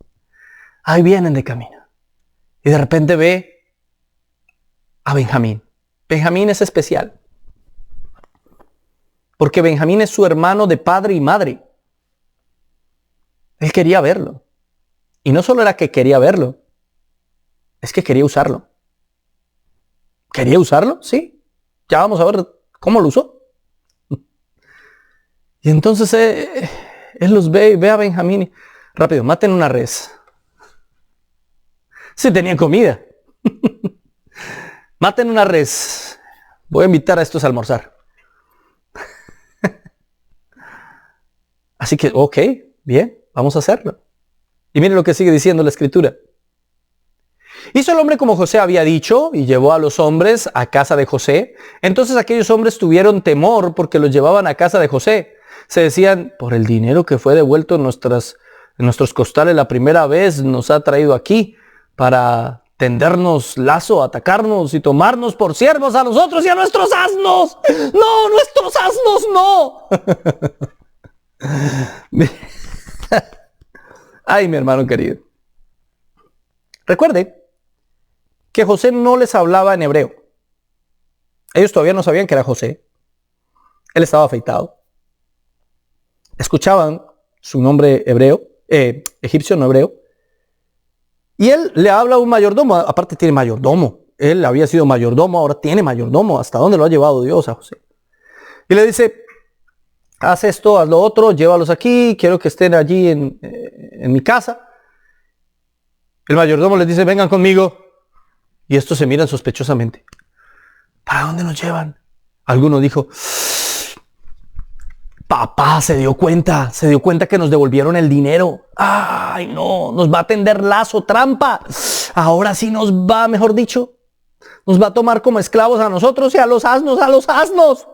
Ahí vienen de camino. Y de repente ve a Benjamín. Benjamín es especial. Porque Benjamín es su hermano de padre y madre. Él quería verlo. Y no solo era que quería verlo, es que quería usarlo. ¿Quería usarlo? Sí. Ya vamos a ver cómo lo usó. Y entonces él los ve y ve a Benjamín y, rápido, maten una res. Sí, tenían comida. Maten una res. Voy a invitar a estos a almorzar. Así que, ok, bien, vamos a hacerlo. Y miren lo que sigue diciendo la escritura. Hizo el hombre como José había dicho y llevó a los hombres a casa de José. Entonces aquellos hombres tuvieron temor porque los llevaban a casa de José. Se decían, por el dinero que fue devuelto en nuestros costales la primera vez, nos ha traído aquí para tendernos lazo, atacarnos y tomarnos por siervos a nosotros y a nuestros asnos. No, nuestros asnos no. Ay, mi hermano querido. Recuerde que José no les hablaba en hebreo. Ellos todavía no sabían que era José. Él estaba afeitado. Escuchaban su nombre hebreo, egipcio, no hebreo. Y él le habla a un mayordomo. Aparte tiene mayordomo. Él había sido mayordomo, ahora tiene mayordomo. ¿Hasta dónde lo ha llevado Dios a José? Y le dice, haz esto, haz lo otro, llévalos aquí, quiero que estén allí en mi casa. El mayordomo les dice, vengan conmigo. Y estos se miran sospechosamente. ¿Para dónde nos llevan? Alguno dijo, papá se dio cuenta que nos devolvieron el dinero. Ay, no, nos va a tender lazo, trampa. Ahora sí nos va, mejor dicho, nos va a tomar como esclavos a nosotros y a los asnos,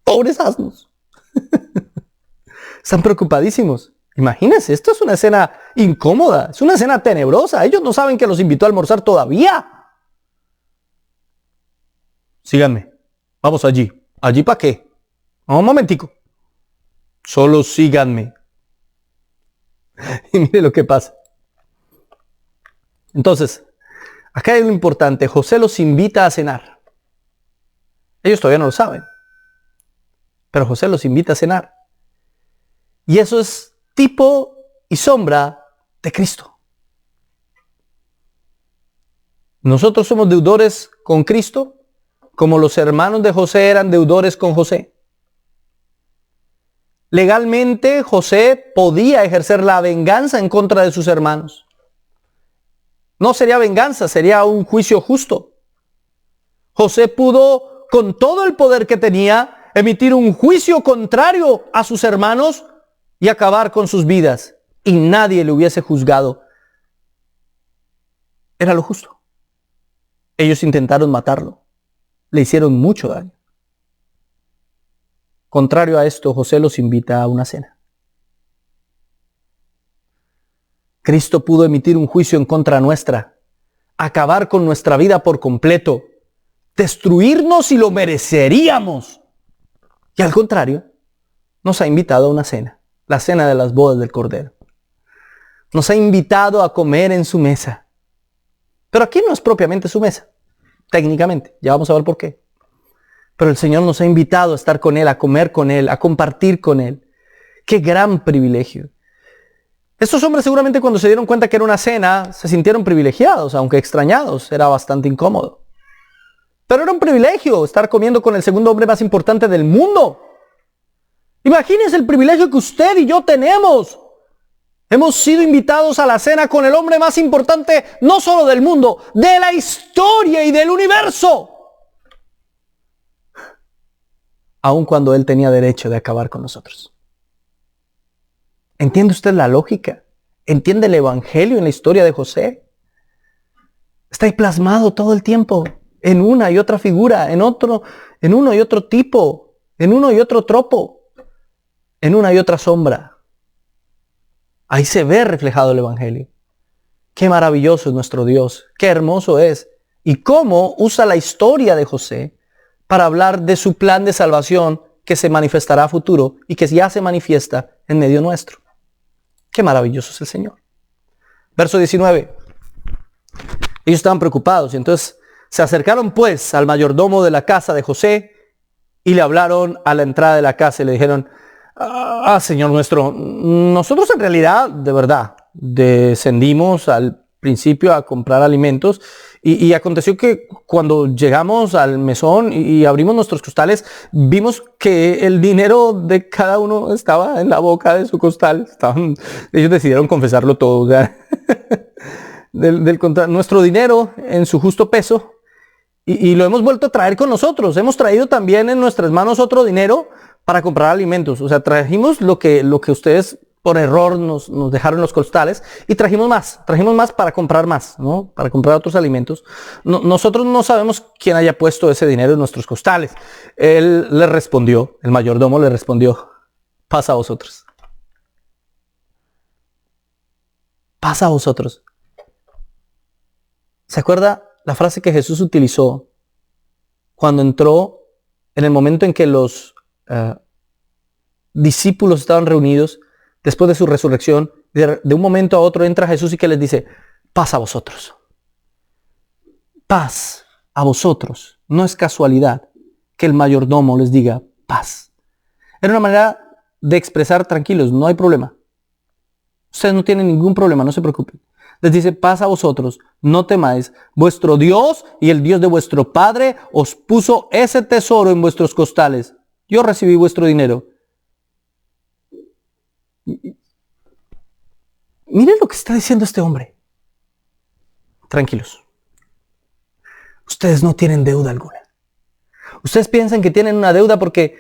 Pobres asnos. Están preocupadísimos. Imagínense, esto es una escena incómoda, es una escena tenebrosa. Ellos no saben que los invitó a almorzar todavía. Síganme, vamos allí. ¿Allí para qué? Un momentico. Solo síganme. Y mire lo que pasa. Entonces, acá hay lo importante. José los invita a cenar. Ellos todavía no lo saben. Pero José los invita a cenar. Y eso es tipo y sombra de Cristo. Nosotros somos deudores con Cristo, como los hermanos de José eran deudores con José. Legalmente, José podía ejercer la venganza en contra de sus hermanos. No sería venganza, sería un juicio justo. José pudo, con todo el poder que tenía, emitir un juicio contrario a sus hermanos y acabar con sus vidas. Y nadie le hubiese juzgado. Era lo justo. Ellos intentaron matarlo. Le hicieron mucho daño. Contrario a esto, José los invita a una cena. Cristo pudo emitir un juicio en contra nuestra, acabar con nuestra vida por completo, destruirnos si lo mereceríamos. Y al contrario, nos ha invitado a una cena, la cena de las bodas del Cordero. Nos ha invitado a comer en su mesa. Pero aquí no es propiamente su mesa, técnicamente, ya vamos a ver por qué. Pero el Señor nos ha invitado a estar con Él, a comer con Él, a compartir con Él. ¡Qué gran privilegio! Estos hombres seguramente cuando se dieron cuenta que era una cena, se sintieron privilegiados, aunque extrañados, era bastante incómodo. Pero era un privilegio estar comiendo con el segundo hombre más importante del mundo. Imagínense el privilegio que usted y yo tenemos. Hemos sido invitados a la cena con el hombre más importante, no solo del mundo, de la historia y del universo. Aun cuando Él tenía derecho de acabar con nosotros. ¿Entiende usted la lógica? ¿Entiende el evangelio en la historia de José? Está ahí plasmado todo el tiempo, en una y otra figura, en uno y otro tipo, en uno y otro tropo, en una y otra sombra. Ahí se ve reflejado el evangelio. Qué maravilloso es nuestro Dios, qué hermoso es. Y cómo usa la historia de José para hablar de su plan de salvación que se manifestará a futuro y que ya se manifiesta en medio nuestro. Qué maravilloso es el Señor. Verso 19. Ellos estaban preocupados y entonces se acercaron pues al mayordomo de la casa de José y le hablaron a la entrada de la casa y le dijeron: Señor nuestro, nosotros en realidad, de verdad, descendimos al principio a comprar alimentos y aconteció que cuando llegamos al mesón y abrimos nuestros costales, vimos que el dinero de cada uno estaba en la boca de su costal. Ellos decidieron confesarlo todo, o sea, nuestro dinero en su justo peso, y lo hemos vuelto a traer con nosotros. Hemos traído también en nuestras manos otro dinero para comprar alimentos. O sea, trajimos lo que ustedes por error nos dejaron en los costales y trajimos más para comprar más, ¿no? Para comprar otros alimentos. Nosotros no sabemos quién haya puesto ese dinero en nuestros costales. Él le respondió, el mayordomo le respondió: pasa a vosotros. Pasa a vosotros. ¿Se acuerda la frase que Jesús utilizó cuando entró en el momento en que los discípulos estaban reunidos después de su resurrección? De un momento a otro entra Jesús y que les dice: paz a vosotros. Paz a vosotros. No es casualidad que el mayordomo les diga paz. Era una manera de expresar: tranquilos, no hay problema. Ustedes no tienen ningún problema, no se preocupen. Les dice: paz a vosotros, no temáis. Vuestro Dios y el Dios de vuestro Padre os puso ese tesoro en vuestros costales. Yo recibí vuestro dinero. Miren lo que está diciendo este hombre. Tranquilos. Ustedes no tienen deuda alguna. ¿Ustedes piensan que tienen una deuda porque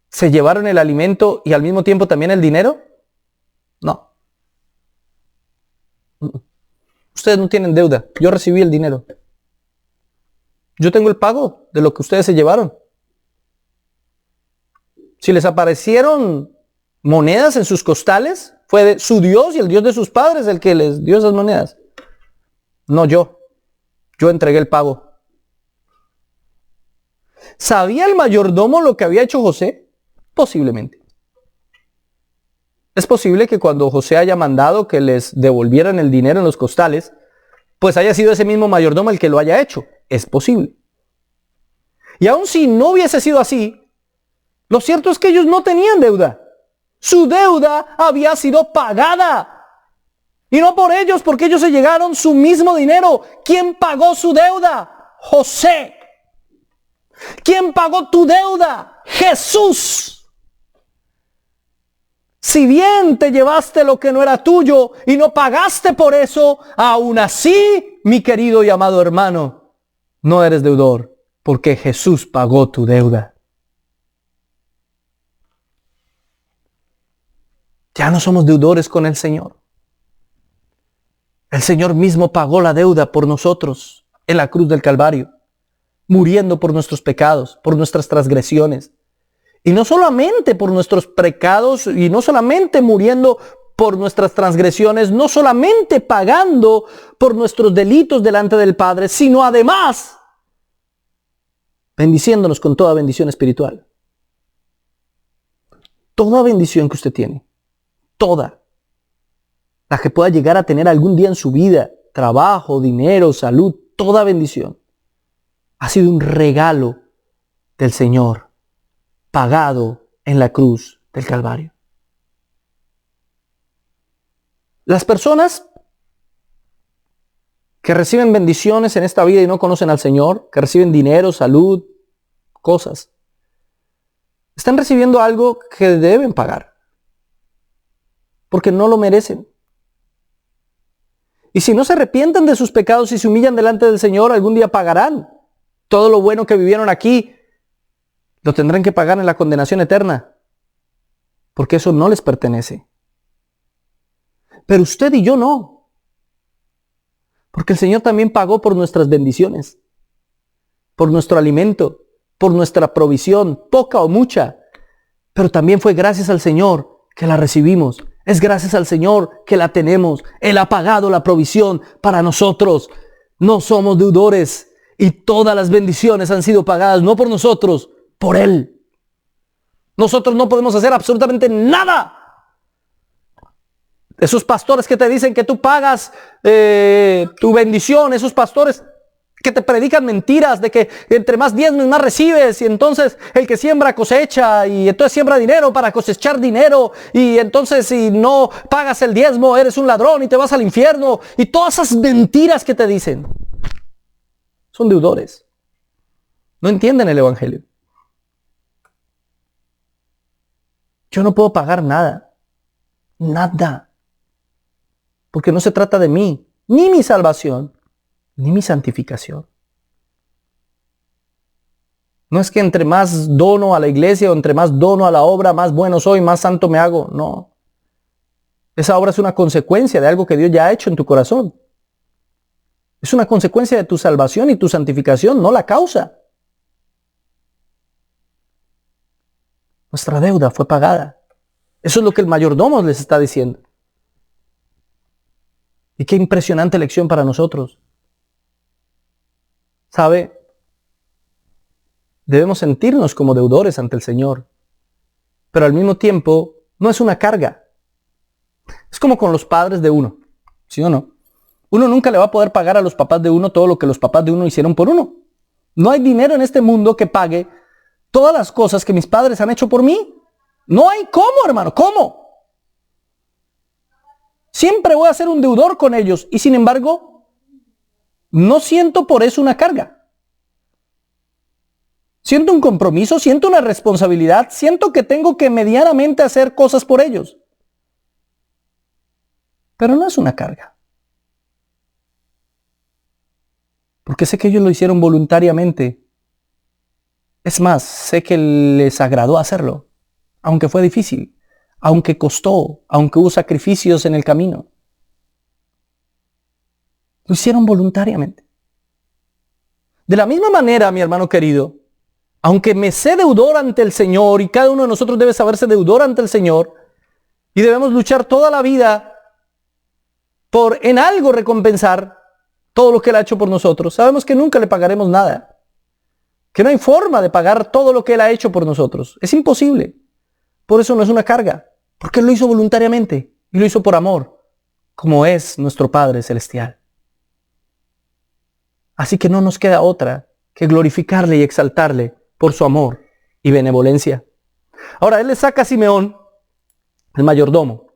se llevaron el alimento y al mismo tiempo también el dinero? No. Ustedes no tienen deuda. Yo recibí el dinero. Yo tengo el pago de lo que ustedes se llevaron. Si les aparecieron monedas en sus costales, fue de su Dios y el Dios de sus padres el que les dio esas monedas. No yo. Yo entregué el pago. ¿Sabía el mayordomo lo que había hecho José? Posiblemente. Es posible que cuando José haya mandado que les devolvieran el dinero en los costales, pues haya sido ese mismo mayordomo el que lo haya hecho. Es posible. Y aun si no hubiese sido así, Lo cierto es que ellos no tenían deuda. Su deuda había sido pagada. Y no por ellos, porque ellos se llegaron su mismo dinero. ¿Quién pagó su deuda? José. ¿Quién pagó tu deuda? Jesús. Si bien te llevaste lo que no era tuyo y no pagaste por eso, aún así, mi querido y amado hermano, no eres deudor, porque Jesús pagó tu deuda. Ya no somos deudores con el Señor. El Señor mismo pagó la deuda por nosotros en la cruz del Calvario, muriendo por nuestros pecados, por nuestras transgresiones. Y no solamente por nuestros pecados, y no solamente muriendo por nuestras transgresiones, no solamente pagando por nuestros delitos delante del Padre, sino además bendiciéndonos con toda bendición espiritual. Toda bendición que usted tiene, toda, la que pueda llegar a tener algún día en su vida, trabajo, dinero, salud, toda bendición, ha sido un regalo del Señor, pagado en la cruz del Calvario. Las personas que reciben bendiciones en esta vida y no conocen al Señor, que reciben dinero, salud, cosas, están recibiendo algo que deben pagar, porque no lo merecen. Y si no se arrepienten de sus pecados y se humillan delante del Señor, algún día pagarán. Todo lo bueno que vivieron aquí lo tendrán que pagar en la condenación eterna, porque eso no les pertenece. Pero usted y yo no, porque el Señor también pagó por nuestras bendiciones, por nuestro alimento, por nuestra provisión, poca o mucha, pero también fue gracias al Señor que la recibimos. Es gracias al Señor que la tenemos. Él ha pagado la provisión para nosotros. No somos deudores y todas las bendiciones han sido pagadas no por nosotros, por Él. Nosotros no podemos hacer absolutamente nada. Esos pastores que te dicen que tú pagas tu bendición, esos pastores que te predican mentiras de que entre más diezmos más recibes, y entonces el que siembra cosecha, y entonces siembra dinero para cosechar dinero, y entonces si no pagas el diezmo eres un ladrón y te vas al infierno, y todas esas mentiras que te dicen son deudores. No entienden el evangelio. Yo no puedo pagar nada, porque no se trata de mí, ni mi salvación, ni mi santificación. No es que entre más dono a la iglesia o entre más dono a la obra, más bueno soy, más santo me hago. No. Esa obra es una consecuencia de algo que Dios ya ha hecho en tu corazón. Es una consecuencia de tu salvación y tu santificación, no la causa. Nuestra deuda fue pagada. Eso es lo que el mayordomo les está diciendo. Y qué impresionante lección para nosotros. ¿Sabe? Debemos sentirnos como deudores ante el Señor, pero al mismo tiempo no es una carga. Es como con los padres de uno, ¿sí o no? Uno nunca le va a poder pagar a los papás de uno todo lo que los papás de uno hicieron por uno. No hay dinero en este mundo que pague todas las cosas que mis padres han hecho por mí. No hay cómo, hermano, ¿cómo? Siempre voy a ser un deudor con ellos y sin embargo no siento por eso una carga. Siento un compromiso, siento una responsabilidad, siento que tengo que medianamente hacer cosas por ellos. Pero no es una carga. Porque sé que ellos lo hicieron voluntariamente. Es más, sé que les agradó hacerlo, aunque fue difícil, aunque costó, aunque hubo sacrificios en el camino. Lo hicieron voluntariamente. De la misma manera, mi hermano querido, aunque me sé deudor ante el Señor, y cada uno de nosotros debe saberse deudor ante el Señor, y debemos luchar toda la vida por en algo recompensar todo lo que Él ha hecho por nosotros. Sabemos que nunca le pagaremos nada, que no hay forma de pagar todo lo que Él ha hecho por nosotros. Es imposible. Por eso no es una carga, porque Él lo hizo voluntariamente y lo hizo por amor, como es nuestro Padre Celestial. Así que no nos queda otra que glorificarle y exaltarle por su amor y benevolencia. Ahora, él le saca a Simeón, el mayordomo.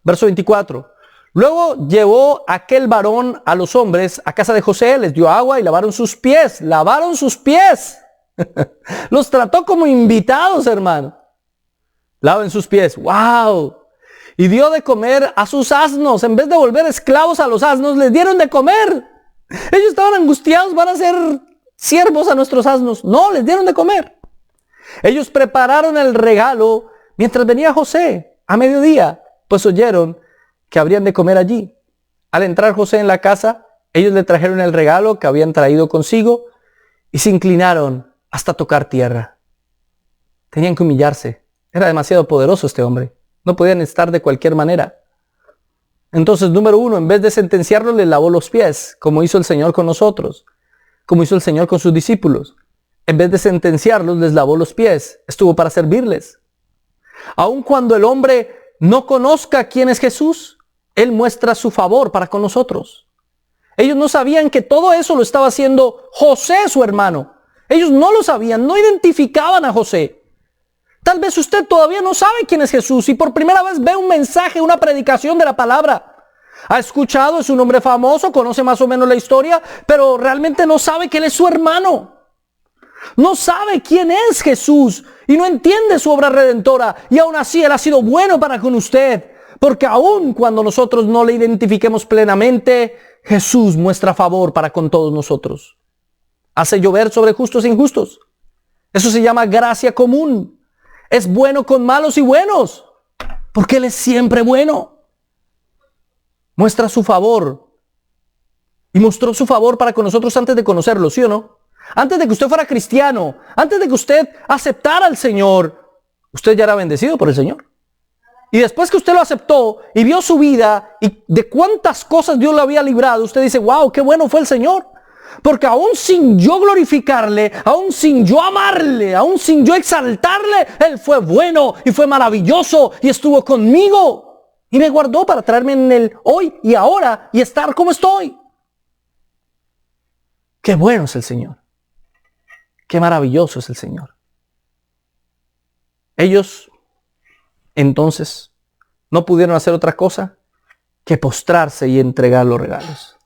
Verso 24. Luego llevó aquel varón a los hombres a casa de José, les dio agua y lavaron sus pies. Lavaron sus pies. Los trató como invitados, hermano. Laven sus pies. ¡Wow! Y dio de comer a sus asnos. En vez de volver esclavos a los asnos, les dieron de comer. Ellos estaban angustiados, van a ser siervos a nuestros asnos. No, les dieron de comer. Ellos prepararon el regalo mientras venía José a mediodía, pues oyeron que habrían de comer allí. Al entrar José en la casa, ellos le trajeron el regalo que habían traído consigo y se inclinaron hasta tocar tierra. Tenían que humillarse. Era demasiado poderoso este hombre. No podían estar de cualquier manera. Entonces, número 1, en vez de sentenciarlos, les lavó los pies, como hizo el Señor con nosotros, como hizo el Señor con sus discípulos. En vez de sentenciarlos, les lavó los pies. Estuvo para servirles. Aun cuando el hombre no conozca quién es Jesús, Él muestra su favor para con nosotros. Ellos no sabían que todo eso lo estaba haciendo José, su hermano. Ellos no lo sabían, no identificaban a José. Tal vez usted todavía no sabe quién es Jesús y por primera vez ve un mensaje, una predicación de la palabra. Ha escuchado, es un hombre famoso, conoce más o menos la historia, pero realmente no sabe que Él es su hermano. No sabe quién es Jesús y no entiende su obra redentora. Y aún así Él ha sido bueno para con usted. Porque aun cuando nosotros no le identifiquemos plenamente, Jesús muestra favor para con todos nosotros. Hace llover sobre justos e injustos. Eso se llama gracia común. Es bueno con malos y buenos. Porque Él es siempre bueno. Muestra su favor. Y mostró su favor para con nosotros antes de conocerlo, ¿sí o no? Antes de que usted fuera cristiano, antes de que usted aceptara al Señor, usted ya era bendecido por el Señor. Y después que usted lo aceptó y vio su vida y de cuántas cosas Dios lo había librado, usted dice, wow, qué bueno fue el Señor. Porque aún sin yo glorificarle, aún sin yo amarle, aún sin yo exaltarle, Él fue bueno y fue maravilloso y estuvo conmigo. Y me guardó para traerme en el hoy y ahora y estar como estoy. Qué bueno es el Señor. Qué maravilloso es el Señor. Ellos, entonces, no pudieron hacer otra cosa que postrarse y entregar los regalos.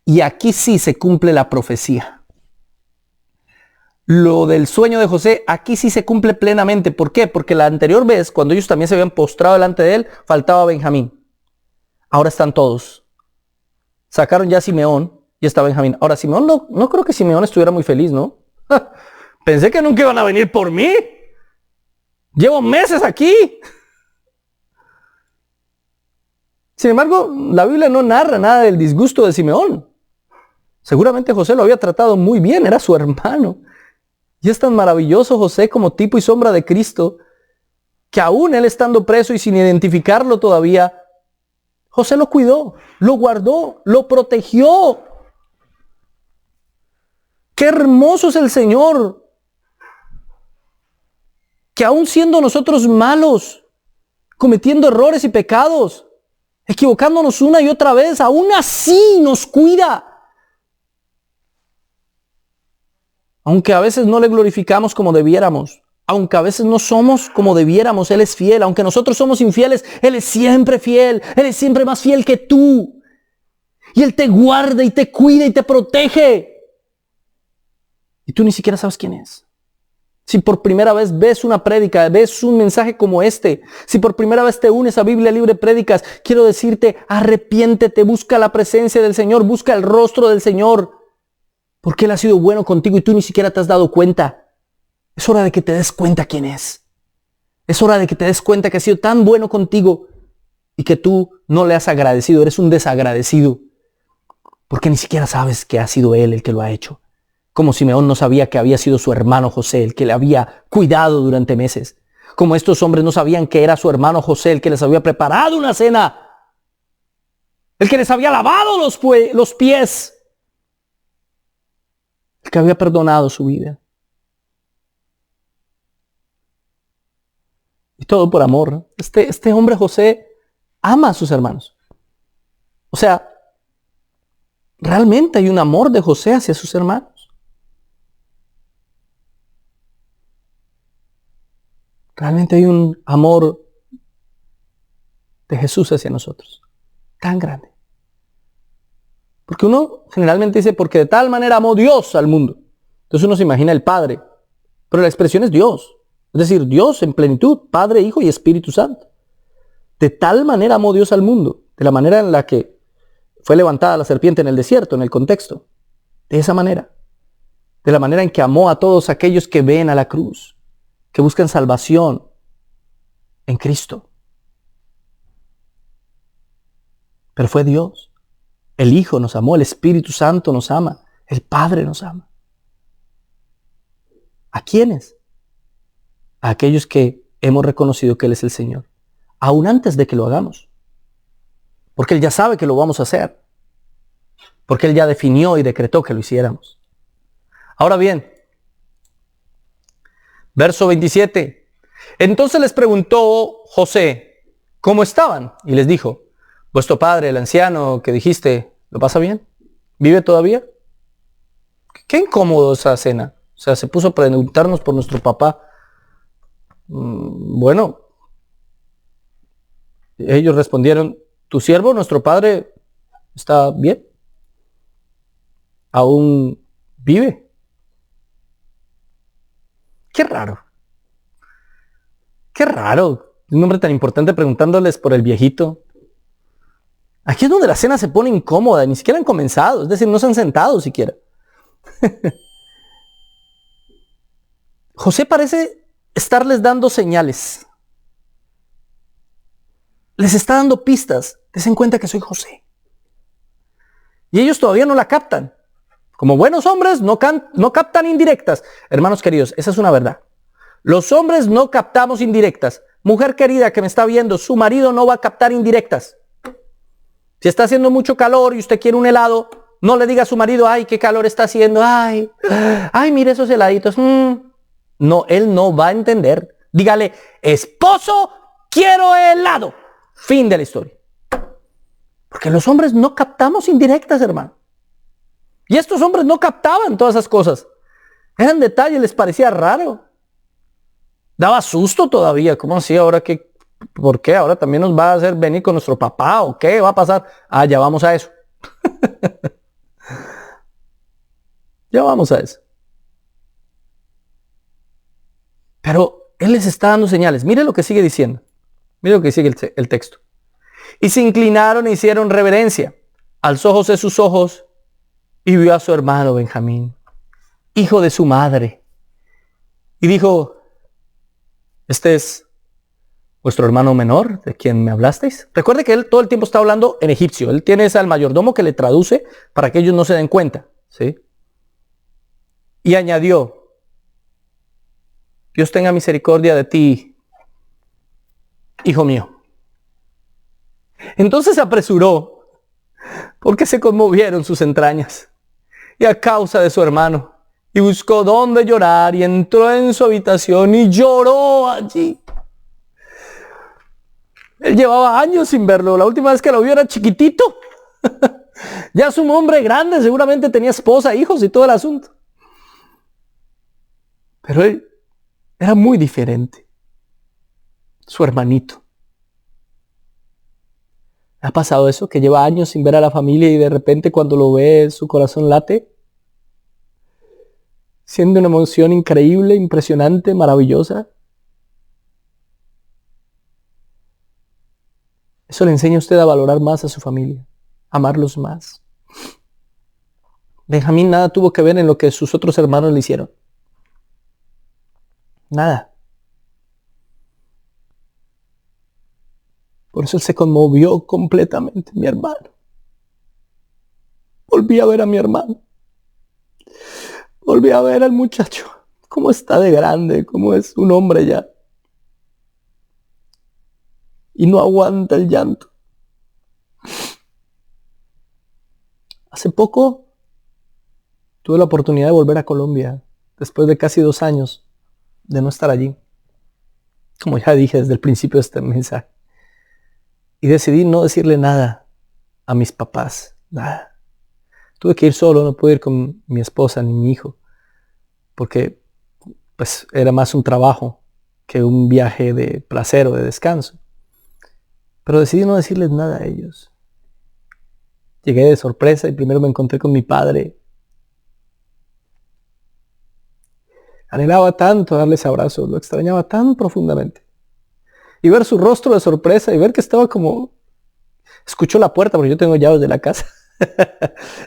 Y aquí sí se cumple la profecía. Lo del sueño de José, aquí sí se cumple plenamente. ¿Por qué? Porque la anterior vez, cuando ellos también se habían postrado delante de él, faltaba Benjamín. Ahora están todos. Sacaron ya a Simeón y está Benjamín. Ahora, Simeón no creo que Simeón estuviera muy feliz, ¿no? Pensé que nunca iban a venir por mí. Llevo meses aquí. Sin embargo, la Biblia no narra nada del disgusto de Simeón. Seguramente José lo había tratado muy bien, era su hermano. Y es tan maravilloso José como tipo y sombra de Cristo, que aún él estando preso y sin identificarlo todavía, José lo cuidó, lo guardó, lo protegió. ¡Qué hermoso es el Señor! Que aún siendo nosotros malos, cometiendo errores y pecados, equivocándonos una y otra vez, aún así nos cuida. Aunque a veces no le glorificamos como debiéramos, aunque a veces no somos como debiéramos, Él es fiel. Aunque nosotros somos infieles, Él es siempre fiel. Él es siempre más fiel que tú. Y Él te guarda y te cuida y te protege. Y tú ni siquiera sabes quién es. Si por primera vez ves una prédica, ves un mensaje como este, si por primera vez te unes a Biblia Libre Prédicas, quiero decirte, arrepiéntete, busca la presencia del Señor, busca el rostro del Señor, porque Él ha sido bueno contigo y tú ni siquiera te has dado cuenta. Es hora de que te des cuenta quién es. Es hora de que te des cuenta que ha sido tan bueno contigo y que tú no le has agradecido, eres un desagradecido, porque ni siquiera sabes que ha sido Él el que lo ha hecho. Como Simeón no sabía que había sido su hermano José el que le había cuidado durante meses. Como estos hombres no sabían que era su hermano José el que les había preparado una cena. El que les había lavado los pies. El que había perdonado su vida. Y todo por amor, ¿no? Este hombre José ama a sus hermanos. O sea, realmente hay un amor de José hacia sus hermanos. Realmente hay un amor de Jesús hacia nosotros, tan grande. Porque uno generalmente dice, porque de tal manera amó Dios al mundo. Entonces uno se imagina el Padre, pero la expresión es Dios. Es decir, Dios en plenitud, Padre, Hijo y Espíritu Santo. De tal manera amó Dios al mundo, de la manera en la que fue levantada la serpiente en el desierto, en el contexto. De esa manera. De la manera en que amó a todos aquellos que ven a la cruz, que buscan salvación en Cristo. Pero fue Dios. El Hijo nos amó, el Espíritu Santo nos ama, el Padre nos ama. ¿A quiénes? A aquellos que hemos reconocido que Él es el Señor, aún antes de que lo hagamos. Porque Él ya sabe que lo vamos a hacer. Porque Él ya definió y decretó que lo hiciéramos. Ahora bien, verso 27. Entonces les preguntó José, ¿cómo estaban? Y les dijo, vuestro padre, el anciano que dijiste, ¿lo pasa bien? ¿Vive todavía? Qué incómodo esa cena. O sea, se puso a preguntarnos por nuestro papá. Bueno, ellos respondieron, tu siervo, nuestro padre, está bien. Aún vive. Qué raro. Qué raro. Un hombre tan importante preguntándoles por el viejito. Aquí es donde la cena se pone incómoda. Ni siquiera han comenzado. Es decir, no se han sentado siquiera. José parece estarles dando señales. Les está dando pistas. Desen cuenta que soy José. Y ellos todavía no la captan. Como buenos hombres no captan indirectas. Hermanos queridos, esa es una verdad. Los hombres no captamos indirectas. Mujer querida que me está viendo, su marido no va a captar indirectas. Si está haciendo mucho calor y usted quiere un helado, no le diga a su marido, ay, qué calor está haciendo, ay, mire esos heladitos. No, él no va a entender. Dígale, esposo, quiero helado. Fin de la historia. Porque los hombres no captamos indirectas, hermano. Y estos hombres no captaban todas esas cosas. Eran detalles, les parecía raro. Daba susto todavía. ¿Cómo así? ¿Ahora qué? ¿Por qué? ¿Ahora también nos va a hacer venir con nuestro papá? ¿O qué va a pasar? Ya vamos a eso. Ya vamos a eso. Pero Él les está dando señales. Mire lo que sigue diciendo. Mire lo que sigue el texto. Y se inclinaron e hicieron reverencia. Alzó José sus ojos y vio a su hermano Benjamín, hijo de su madre. Y dijo, este es vuestro hermano menor, de quien me hablasteis. Recuerde que él todo el tiempo está hablando en egipcio. Él tiene ese al mayordomo que le traduce para que ellos no se den cuenta. ¿Sí? Y añadió, Dios tenga misericordia de ti, hijo mío. Entonces se apresuró, porque se conmovieron sus entrañas, y a causa de su hermano, y buscó dónde llorar, y entró en su habitación y lloró allí. Él llevaba años sin verlo. La última vez que lo vio era chiquitito. Ya es un hombre grande, seguramente tenía esposa, hijos y todo el asunto. Pero él era muy diferente. Su hermanito. ¿Ha pasado eso? Que lleva años sin ver a la familia y de repente cuando lo ve su corazón late. Siente una emoción increíble, impresionante, maravillosa. Eso le enseña a usted a valorar más a su familia, a amarlos más. Benjamín nada tuvo que ver en lo que sus otros hermanos le hicieron. Nada. Por eso él se conmovió completamente, mi hermano. Volví a ver a mi hermano. Volví a ver al muchacho. Cómo está de grande, cómo es un hombre ya. Y no aguanta el llanto. Hace poco tuve la oportunidad de volver a Colombia, después de casi 2 años de no estar allí. Como ya dije desde el principio de este mensaje. Y decidí no decirle nada a mis papás, nada. Tuve que ir solo, no pude ir con mi esposa ni mi hijo, porque pues era más un trabajo que un viaje de placer o de descanso. Pero decidí no decirles nada a ellos. Llegué de sorpresa y primero me encontré con mi padre. Anhelaba tanto darle ese abrazo, lo extrañaba tan profundamente. Y ver su rostro de sorpresa y ver que estaba como... Escuchó la puerta, porque yo tengo llaves de la casa.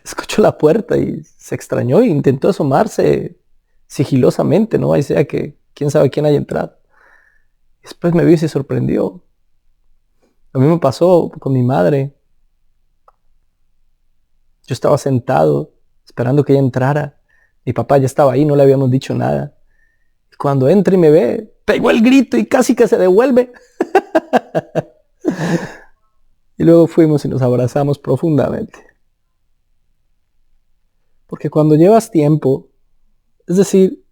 Escuchó la puerta y se extrañó e intentó asomarse sigilosamente, ¿no? Ahí sea que quién sabe quién haya entrado. Después me vio y se sorprendió. Lo mismo pasó con mi madre. Yo estaba sentado esperando que ella entrara. Mi papá ya estaba ahí, no le habíamos dicho nada. Y cuando entra y me ve, pegó el grito y casi que se devuelve. Y luego fuimos y nos abrazamos profundamente. Porque cuando llevas tiempo, es decir,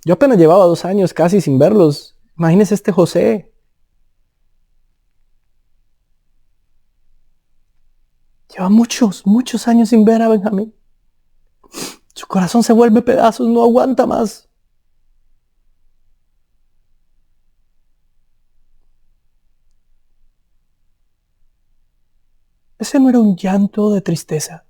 yo apenas llevaba 2 años casi sin verlos. Imagínese este José. Lleva muchos años sin ver a Benjamín. Su corazón se vuelve pedazos, no aguanta más. Ese no era un llanto de tristeza.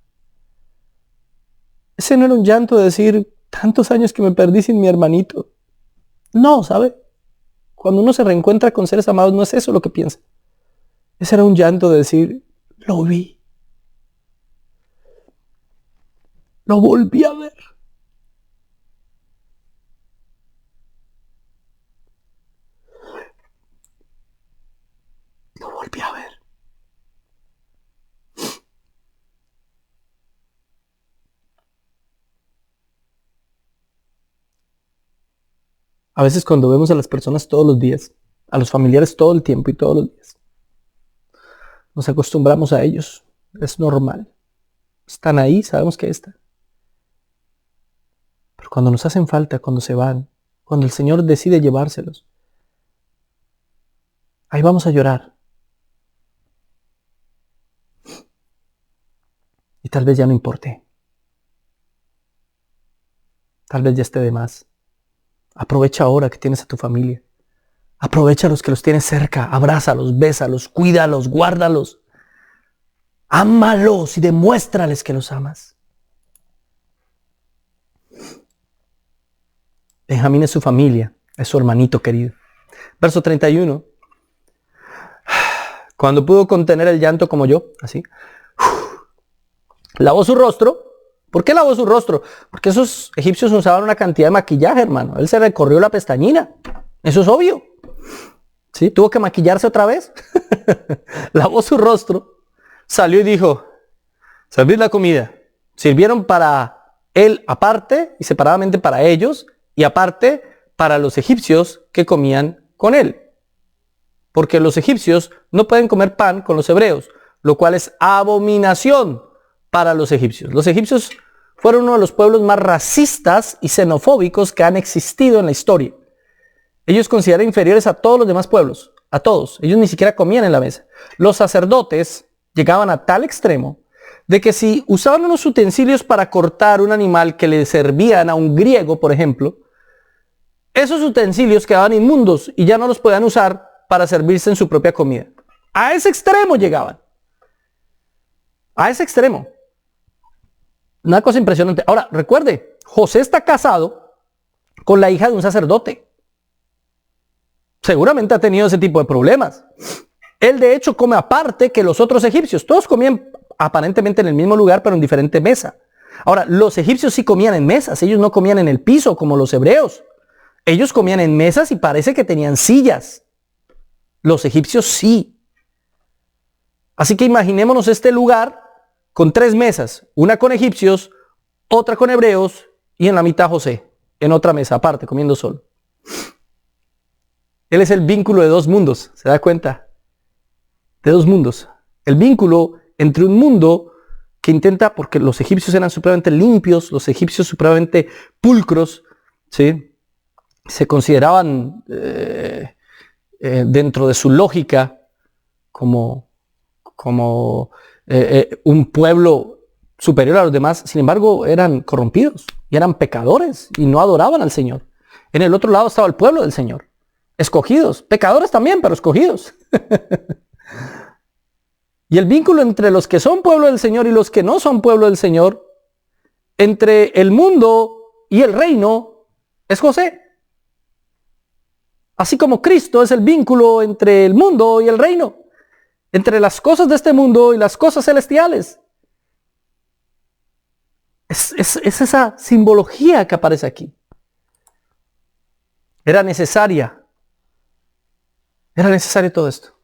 Ese no era un llanto de decir, tantos años que me perdí sin mi hermanito. No, ¿sabe? Cuando uno se reencuentra con seres amados, no es eso lo que piensa. Ese era un llanto de decir, lo vi. Lo volví a ver. Lo volví a ver. A veces cuando vemos a las personas todos los días, a los familiares todo el tiempo y todos los días, nos acostumbramos a ellos. Es normal. Están ahí, sabemos que están. Pero cuando nos hacen falta, cuando se van, cuando el Señor decide llevárselos, ahí vamos a llorar. Y tal vez ya no importe. Tal vez ya esté de más. Aprovecha ahora que tienes a tu familia. Aprovecha a los que los tienes cerca. Abrázalos, bésalos, cuídalos, guárdalos. Ámalos y demuéstrales que los amas. Benjamín es su familia, es su hermanito querido. Verso 31. Cuando pudo contener el llanto como yo, así, lavó su rostro. ¿Por qué lavó su rostro? Porque esos egipcios usaban una cantidad de maquillaje, hermano. Él se recorrió la pestañina. Eso es obvio. ¿Sí? Tuvo que maquillarse otra vez. Lavó su rostro. Salió y dijo, servid la comida. Sirvieron para él aparte y separadamente para ellos y aparte para los egipcios que comían con él. Porque los egipcios no pueden comer pan con los hebreos, lo cual es abominación para los egipcios. Los egipcios fueron uno de los pueblos más racistas y xenofóbicos que han existido en la historia. Ellos consideran inferiores a todos los demás pueblos, a todos. Ellos ni siquiera comían en la mesa. Los sacerdotes llegaban a tal extremo de que si usaban unos utensilios para cortar un animal que le servían a un griego, por ejemplo, esos utensilios quedaban inmundos y ya no los podían usar para servirse en su propia comida. A ese extremo llegaban. A ese extremo. Una cosa impresionante. Ahora, recuerde, José está casado con la hija de un sacerdote. Seguramente ha tenido ese tipo de problemas. Él de hecho come aparte que los otros egipcios. Todos comían aparentemente en el mismo lugar, pero en diferente mesa. Ahora, los egipcios sí comían en mesas. Ellos no comían en el piso como los hebreos. Ellos comían en mesas y parece que tenían sillas. Los egipcios sí. Así que imaginémonos este lugar con 3 mesas, una con egipcios, otra con hebreos y en la mitad José, en otra mesa aparte, comiendo solo. Él es el vínculo de 2 mundos, ¿se da cuenta? De 2 mundos. El vínculo entre un mundo que intenta, porque los egipcios eran supremamente limpios, los egipcios supremamente pulcros, ¿sí? Se consideraban dentro de su lógica como un pueblo superior a los demás. Sin embargo, eran corrompidos y eran pecadores y no adoraban al Señor. En el otro lado estaba el pueblo del Señor. Escogidos, pecadores también, pero escogidos. Y el vínculo entre los que son pueblo del Señor y los que no son pueblo del Señor, entre el mundo y el reino, es José. Así como Cristo es el vínculo entre el mundo y el reino, entre las cosas de este mundo y las cosas celestiales. Es esa simbología que aparece aquí. Era necesario todo esto.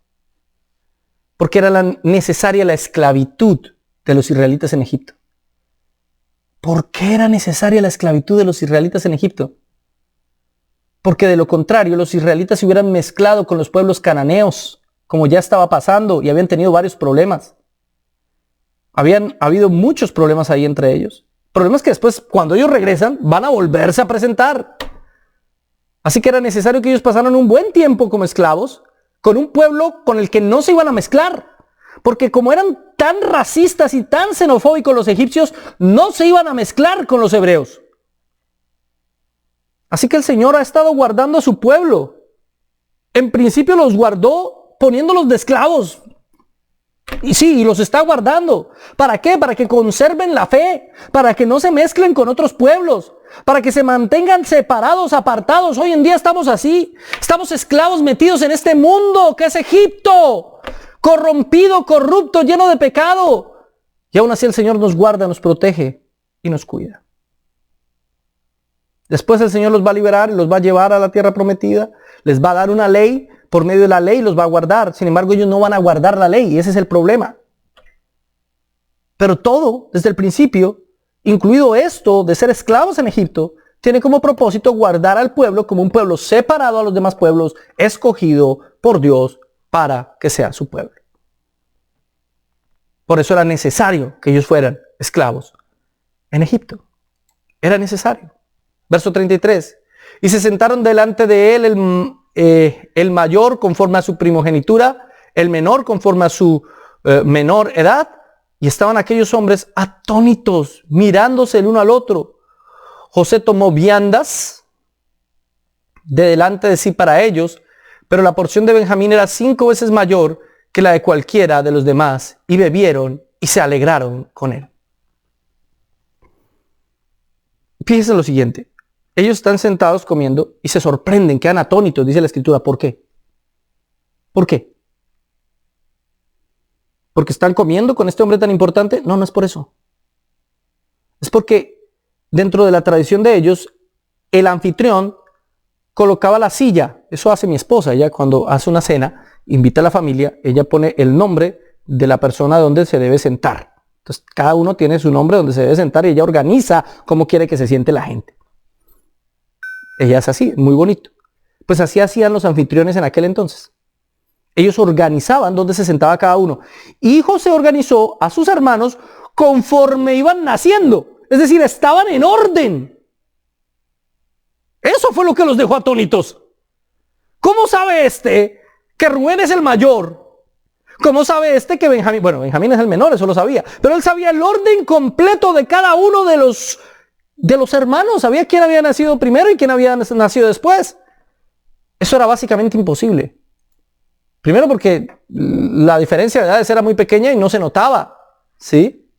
Porque era necesaria la esclavitud de los israelitas en Egipto. ¿Por qué era necesaria la esclavitud de los israelitas en Egipto? Porque de lo contrario, los israelitas se hubieran mezclado con los pueblos cananeos, como ya estaba pasando, y habían tenido varios problemas. Habían habido muchos problemas ahí entre ellos. Problemas que después, cuando ellos regresan, van a volverse a presentar. Así que era necesario que ellos pasaran un buen tiempo como esclavos, con un pueblo con el que no se iban a mezclar. Porque como eran tan racistas y tan xenofóbicos los egipcios, no se iban a mezclar con los hebreos. Así que el Señor ha estado guardando a su pueblo. En principio los guardó poniéndolos de esclavos. Y sí, y los está guardando. ¿Para qué? Para que conserven la fe, para que no se mezclen con otros pueblos, para que se mantengan separados, apartados. Hoy en día estamos así. Estamos esclavos metidos en este mundo que es Egipto. Corrompido, corrupto, lleno de pecado. Y aún así el Señor nos guarda, nos protege y nos cuida. Después el Señor los va a liberar y los va a llevar a la tierra prometida. Les va a dar una ley. Por medio de la ley los va a guardar. Sin embargo, ellos no van a guardar la ley. Y ese es el problema. Pero todo, desde el principio, incluido esto de ser esclavos en Egipto, tiene como propósito guardar al pueblo como un pueblo separado a los demás pueblos, escogido por Dios para que sea su pueblo. Por eso era necesario que ellos fueran esclavos en Egipto. Era necesario. Verso 33. Y se sentaron delante de él el mayor conforme a su primogenitura, el menor conforme a su menor edad. Y estaban aquellos hombres atónitos, mirándose el uno al otro. José tomó viandas de delante de sí para ellos, pero la porción de Benjamín era 5 veces mayor que la de cualquiera de los demás, y bebieron y se alegraron con él. Fíjense lo siguiente. Ellos están sentados comiendo y se sorprenden, quedan atónitos, dice la Escritura. ¿Por qué? ¿Por qué? ¿Porque están comiendo con este hombre tan importante? No, no es por eso. Es porque dentro de la tradición de ellos, el anfitrión colocaba la silla. Eso hace mi esposa. Ella cuando hace una cena, invita a la familia, ella pone el nombre de la persona donde se debe sentar. Entonces cada uno tiene su nombre donde se debe sentar y ella organiza cómo quiere que se siente la gente. Ella es así, muy bonito. Pues así hacían los anfitriones en aquel entonces. Ellos organizaban dónde se sentaba cada uno. Y José organizó a sus hermanos conforme iban naciendo. Es decir, estaban en orden. Eso fue lo que los dejó atónitos. ¿Cómo sabe este que Rubén es el mayor? ¿Cómo sabe este que Benjamín? Bueno, Benjamín es el menor, eso lo sabía. Pero él sabía el orden completo de cada uno de los hermanos. Sabía quién había nacido primero y quién había nacido después. Eso era básicamente imposible. Primero porque la diferencia de edades era muy pequeña y no se notaba, ¿sí?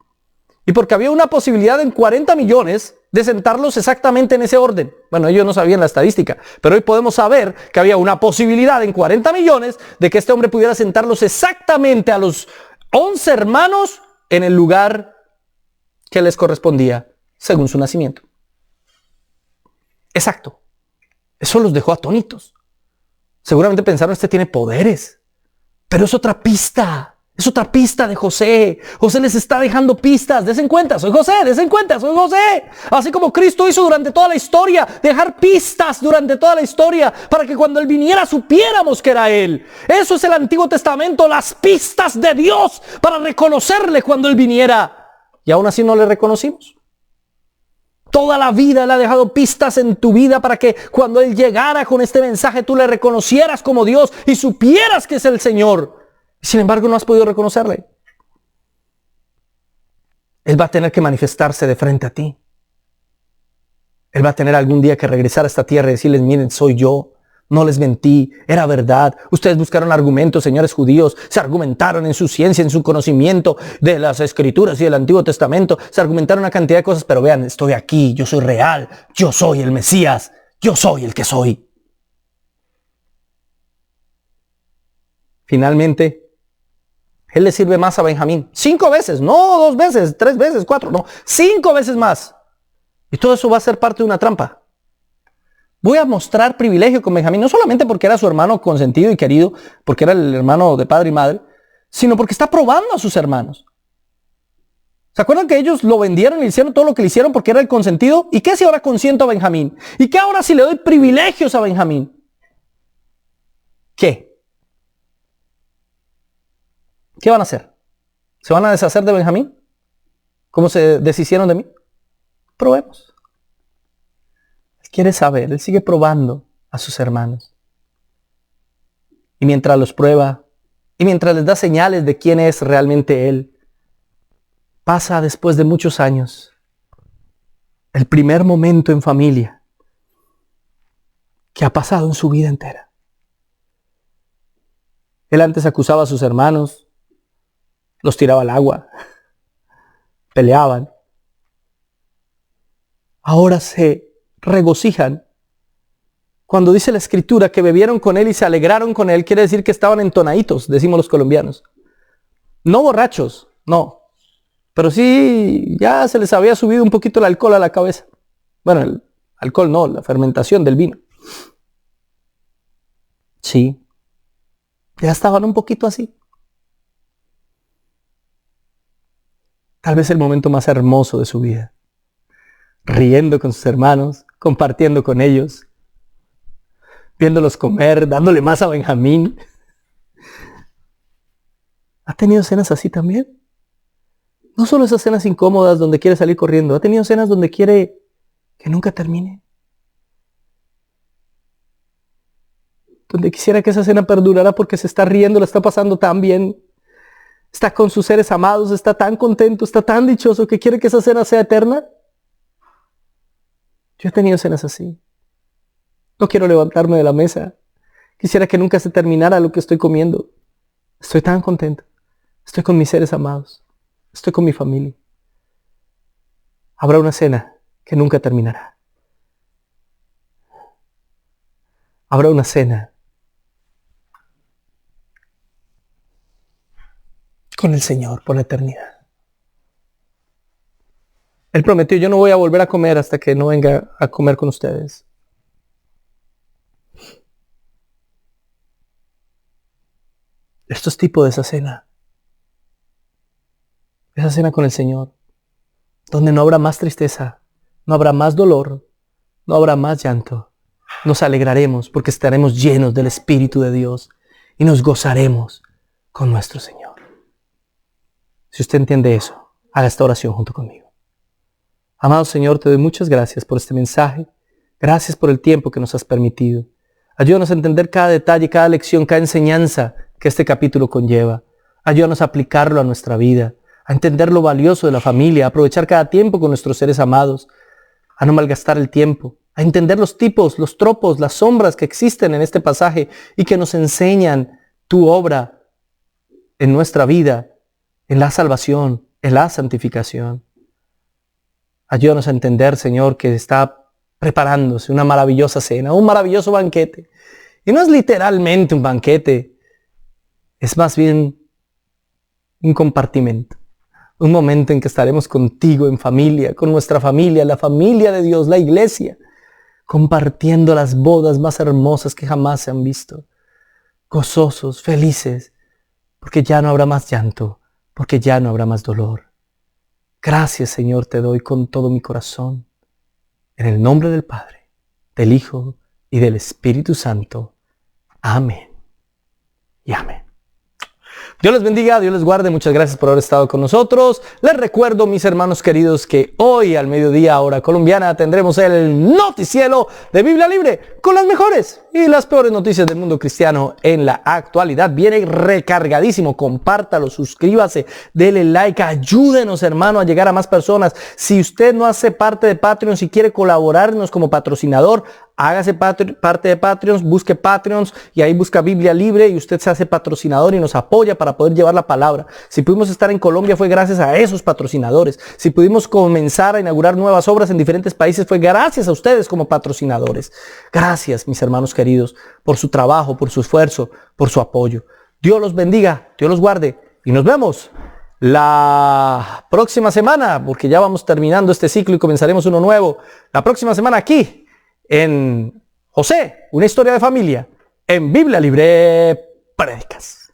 Y porque había una posibilidad en 40 millones de sentarlos exactamente en ese orden. Bueno, ellos no sabían la estadística, pero hoy podemos saber que había una posibilidad en 40 millones de que este hombre pudiera sentarlos exactamente a los 11 hermanos en el lugar que les correspondía según su nacimiento. Exacto. Eso los dejó atónitos. Seguramente pensaron, este tiene poderes. Pero es otra pista de José. José les está dejando pistas. Desen cuenta, soy José, desen cuenta, soy José. Así como Cristo hizo durante toda la historia, dejar pistas durante toda la historia, para que cuando Él viniera supiéramos que era Él. Eso es el Antiguo Testamento, las pistas de Dios, para reconocerle cuando Él viniera. Y aún así no le reconocimos. Toda la vida Él ha dejado pistas en tu vida para que cuando Él llegara con este mensaje tú le reconocieras como Dios y supieras que es el Señor. Sin embargo, no has podido reconocerle. Él va a tener que manifestarse de frente a ti. Él va a tener algún día que regresar a esta tierra y decirles, miren, soy yo. No les mentí, era verdad. Ustedes buscaron argumentos, señores judíos, se argumentaron en su ciencia, en su conocimiento de las Escrituras y del Antiguo Testamento, se argumentaron una cantidad de cosas, pero vean, estoy aquí, yo soy real, yo soy el Mesías, yo soy el que soy. Finalmente, Él le sirve más a Benjamín. 5 veces, no 2 veces, 3 veces, 4, no, 5 veces más. Y todo eso va a ser parte de una trampa. Voy a mostrar privilegio con Benjamín, no solamente porque era su hermano consentido y querido, porque era el hermano de padre y madre, sino porque está probando a sus hermanos. ¿Se acuerdan que ellos lo vendieron y hicieron todo lo que le hicieron porque era el consentido? ¿Y qué si ahora consiento a Benjamín? ¿Y qué ahora si le doy privilegios a Benjamín? ¿Qué? ¿Qué van a hacer? ¿Se van a deshacer de Benjamín? ¿Cómo se deshicieron de mí? Probemos. Él quiere saber, él sigue probando a sus hermanos. Y mientras los prueba, y mientras les da señales de quién es realmente él, pasa después de muchos años el primer momento en familia que ha pasado en su vida entera. Él antes acusaba a sus hermanos, los tiraba al agua, peleaban. Ahora se regocijan. Cuando dice la Escritura que bebieron con él y se alegraron con él, quiere decir que estaban entonaditos, decimos los colombianos. No borrachos, no. Pero sí, ya se les había subido un poquito el alcohol a la cabeza. Bueno, el alcohol no, la fermentación del vino. Sí. Ya estaban un poquito así. Tal vez el momento más hermoso de su vida. Riendo con sus hermanos, compartiendo con ellos, viéndolos comer, dándole más a Benjamín. ¿Ha tenido cenas así también? No solo esas cenas incómodas donde quiere salir corriendo, ha tenido cenas donde quiere que nunca termine. Donde quisiera que esa cena perdurara porque se está riendo, la está pasando tan bien. Está con sus seres amados, está tan contento, está tan dichoso que quiere que esa cena sea eterna. Yo he tenido cenas así. No quiero levantarme de la mesa. Quisiera que nunca se terminara lo que estoy comiendo. Estoy tan contento. Estoy con mis seres amados. Estoy con mi familia. Habrá una cena que nunca terminará. Habrá una cena con el Señor por la eternidad. Él prometió, yo no voy a volver a comer hasta que no venga a comer con ustedes. Esto es tipo de esa cena. Esa cena con el Señor. Donde no habrá más tristeza, no habrá más dolor, no habrá más llanto. Nos alegraremos porque estaremos llenos del Espíritu de Dios y nos gozaremos con nuestro Señor. Si usted entiende eso, haga esta oración junto conmigo. Amado Señor, te doy muchas gracias por este mensaje. Gracias por el tiempo que nos has permitido. Ayúdanos a entender cada detalle, cada lección, cada enseñanza que este capítulo conlleva. Ayúdanos a aplicarlo a nuestra vida, a entender lo valioso de la familia, a aprovechar cada tiempo con nuestros seres amados, a no malgastar el tiempo, a entender los tipos, los tropos, las sombras que existen en este pasaje y que nos enseñan tu obra en nuestra vida, en la salvación, en la santificación. Ayúdanos a entender, Señor, que está preparándose una maravillosa cena, un maravilloso banquete. Y no es literalmente un banquete, es más bien un compartimento. Un momento en que estaremos contigo en familia, con nuestra familia, la familia de Dios, la iglesia, compartiendo las bodas más hermosas que jamás se han visto. Gozosos, felices, porque ya no habrá más llanto, porque ya no habrá más dolor. Gracias, Señor, te doy con todo mi corazón. En el nombre del Padre, del Hijo y del Espíritu Santo. Amén y amén. Dios les bendiga, Dios les guarde. Muchas gracias por haber estado con nosotros. Les recuerdo, mis hermanos queridos, que hoy al mediodía, hora colombiana, tendremos el noticiero de Biblia Libre con las mejores y las peores noticias del mundo cristiano en la actualidad. Viene recargadísimo. Compártalo, suscríbase, dele like, ayúdenos, hermano, a llegar a más personas. Si usted no hace parte de Patreon, si quiere colaborarnos como patrocinador, hágase parte de Patreons, busque Patreons y ahí busca Biblia Libre y usted se hace patrocinador y nos apoya para poder llevar la palabra. Si pudimos estar en Colombia fue gracias a esos patrocinadores. Si pudimos comenzar a inaugurar nuevas obras en diferentes países fue gracias a ustedes como patrocinadores. Gracias, mis hermanos queridos, por su trabajo, por su esfuerzo, por su apoyo. Dios los bendiga, Dios los guarde y nos vemos la próxima semana, porque ya vamos terminando este ciclo y comenzaremos uno nuevo. La próxima semana aquí en José, una historia de familia, en Biblia Libre Prédicas.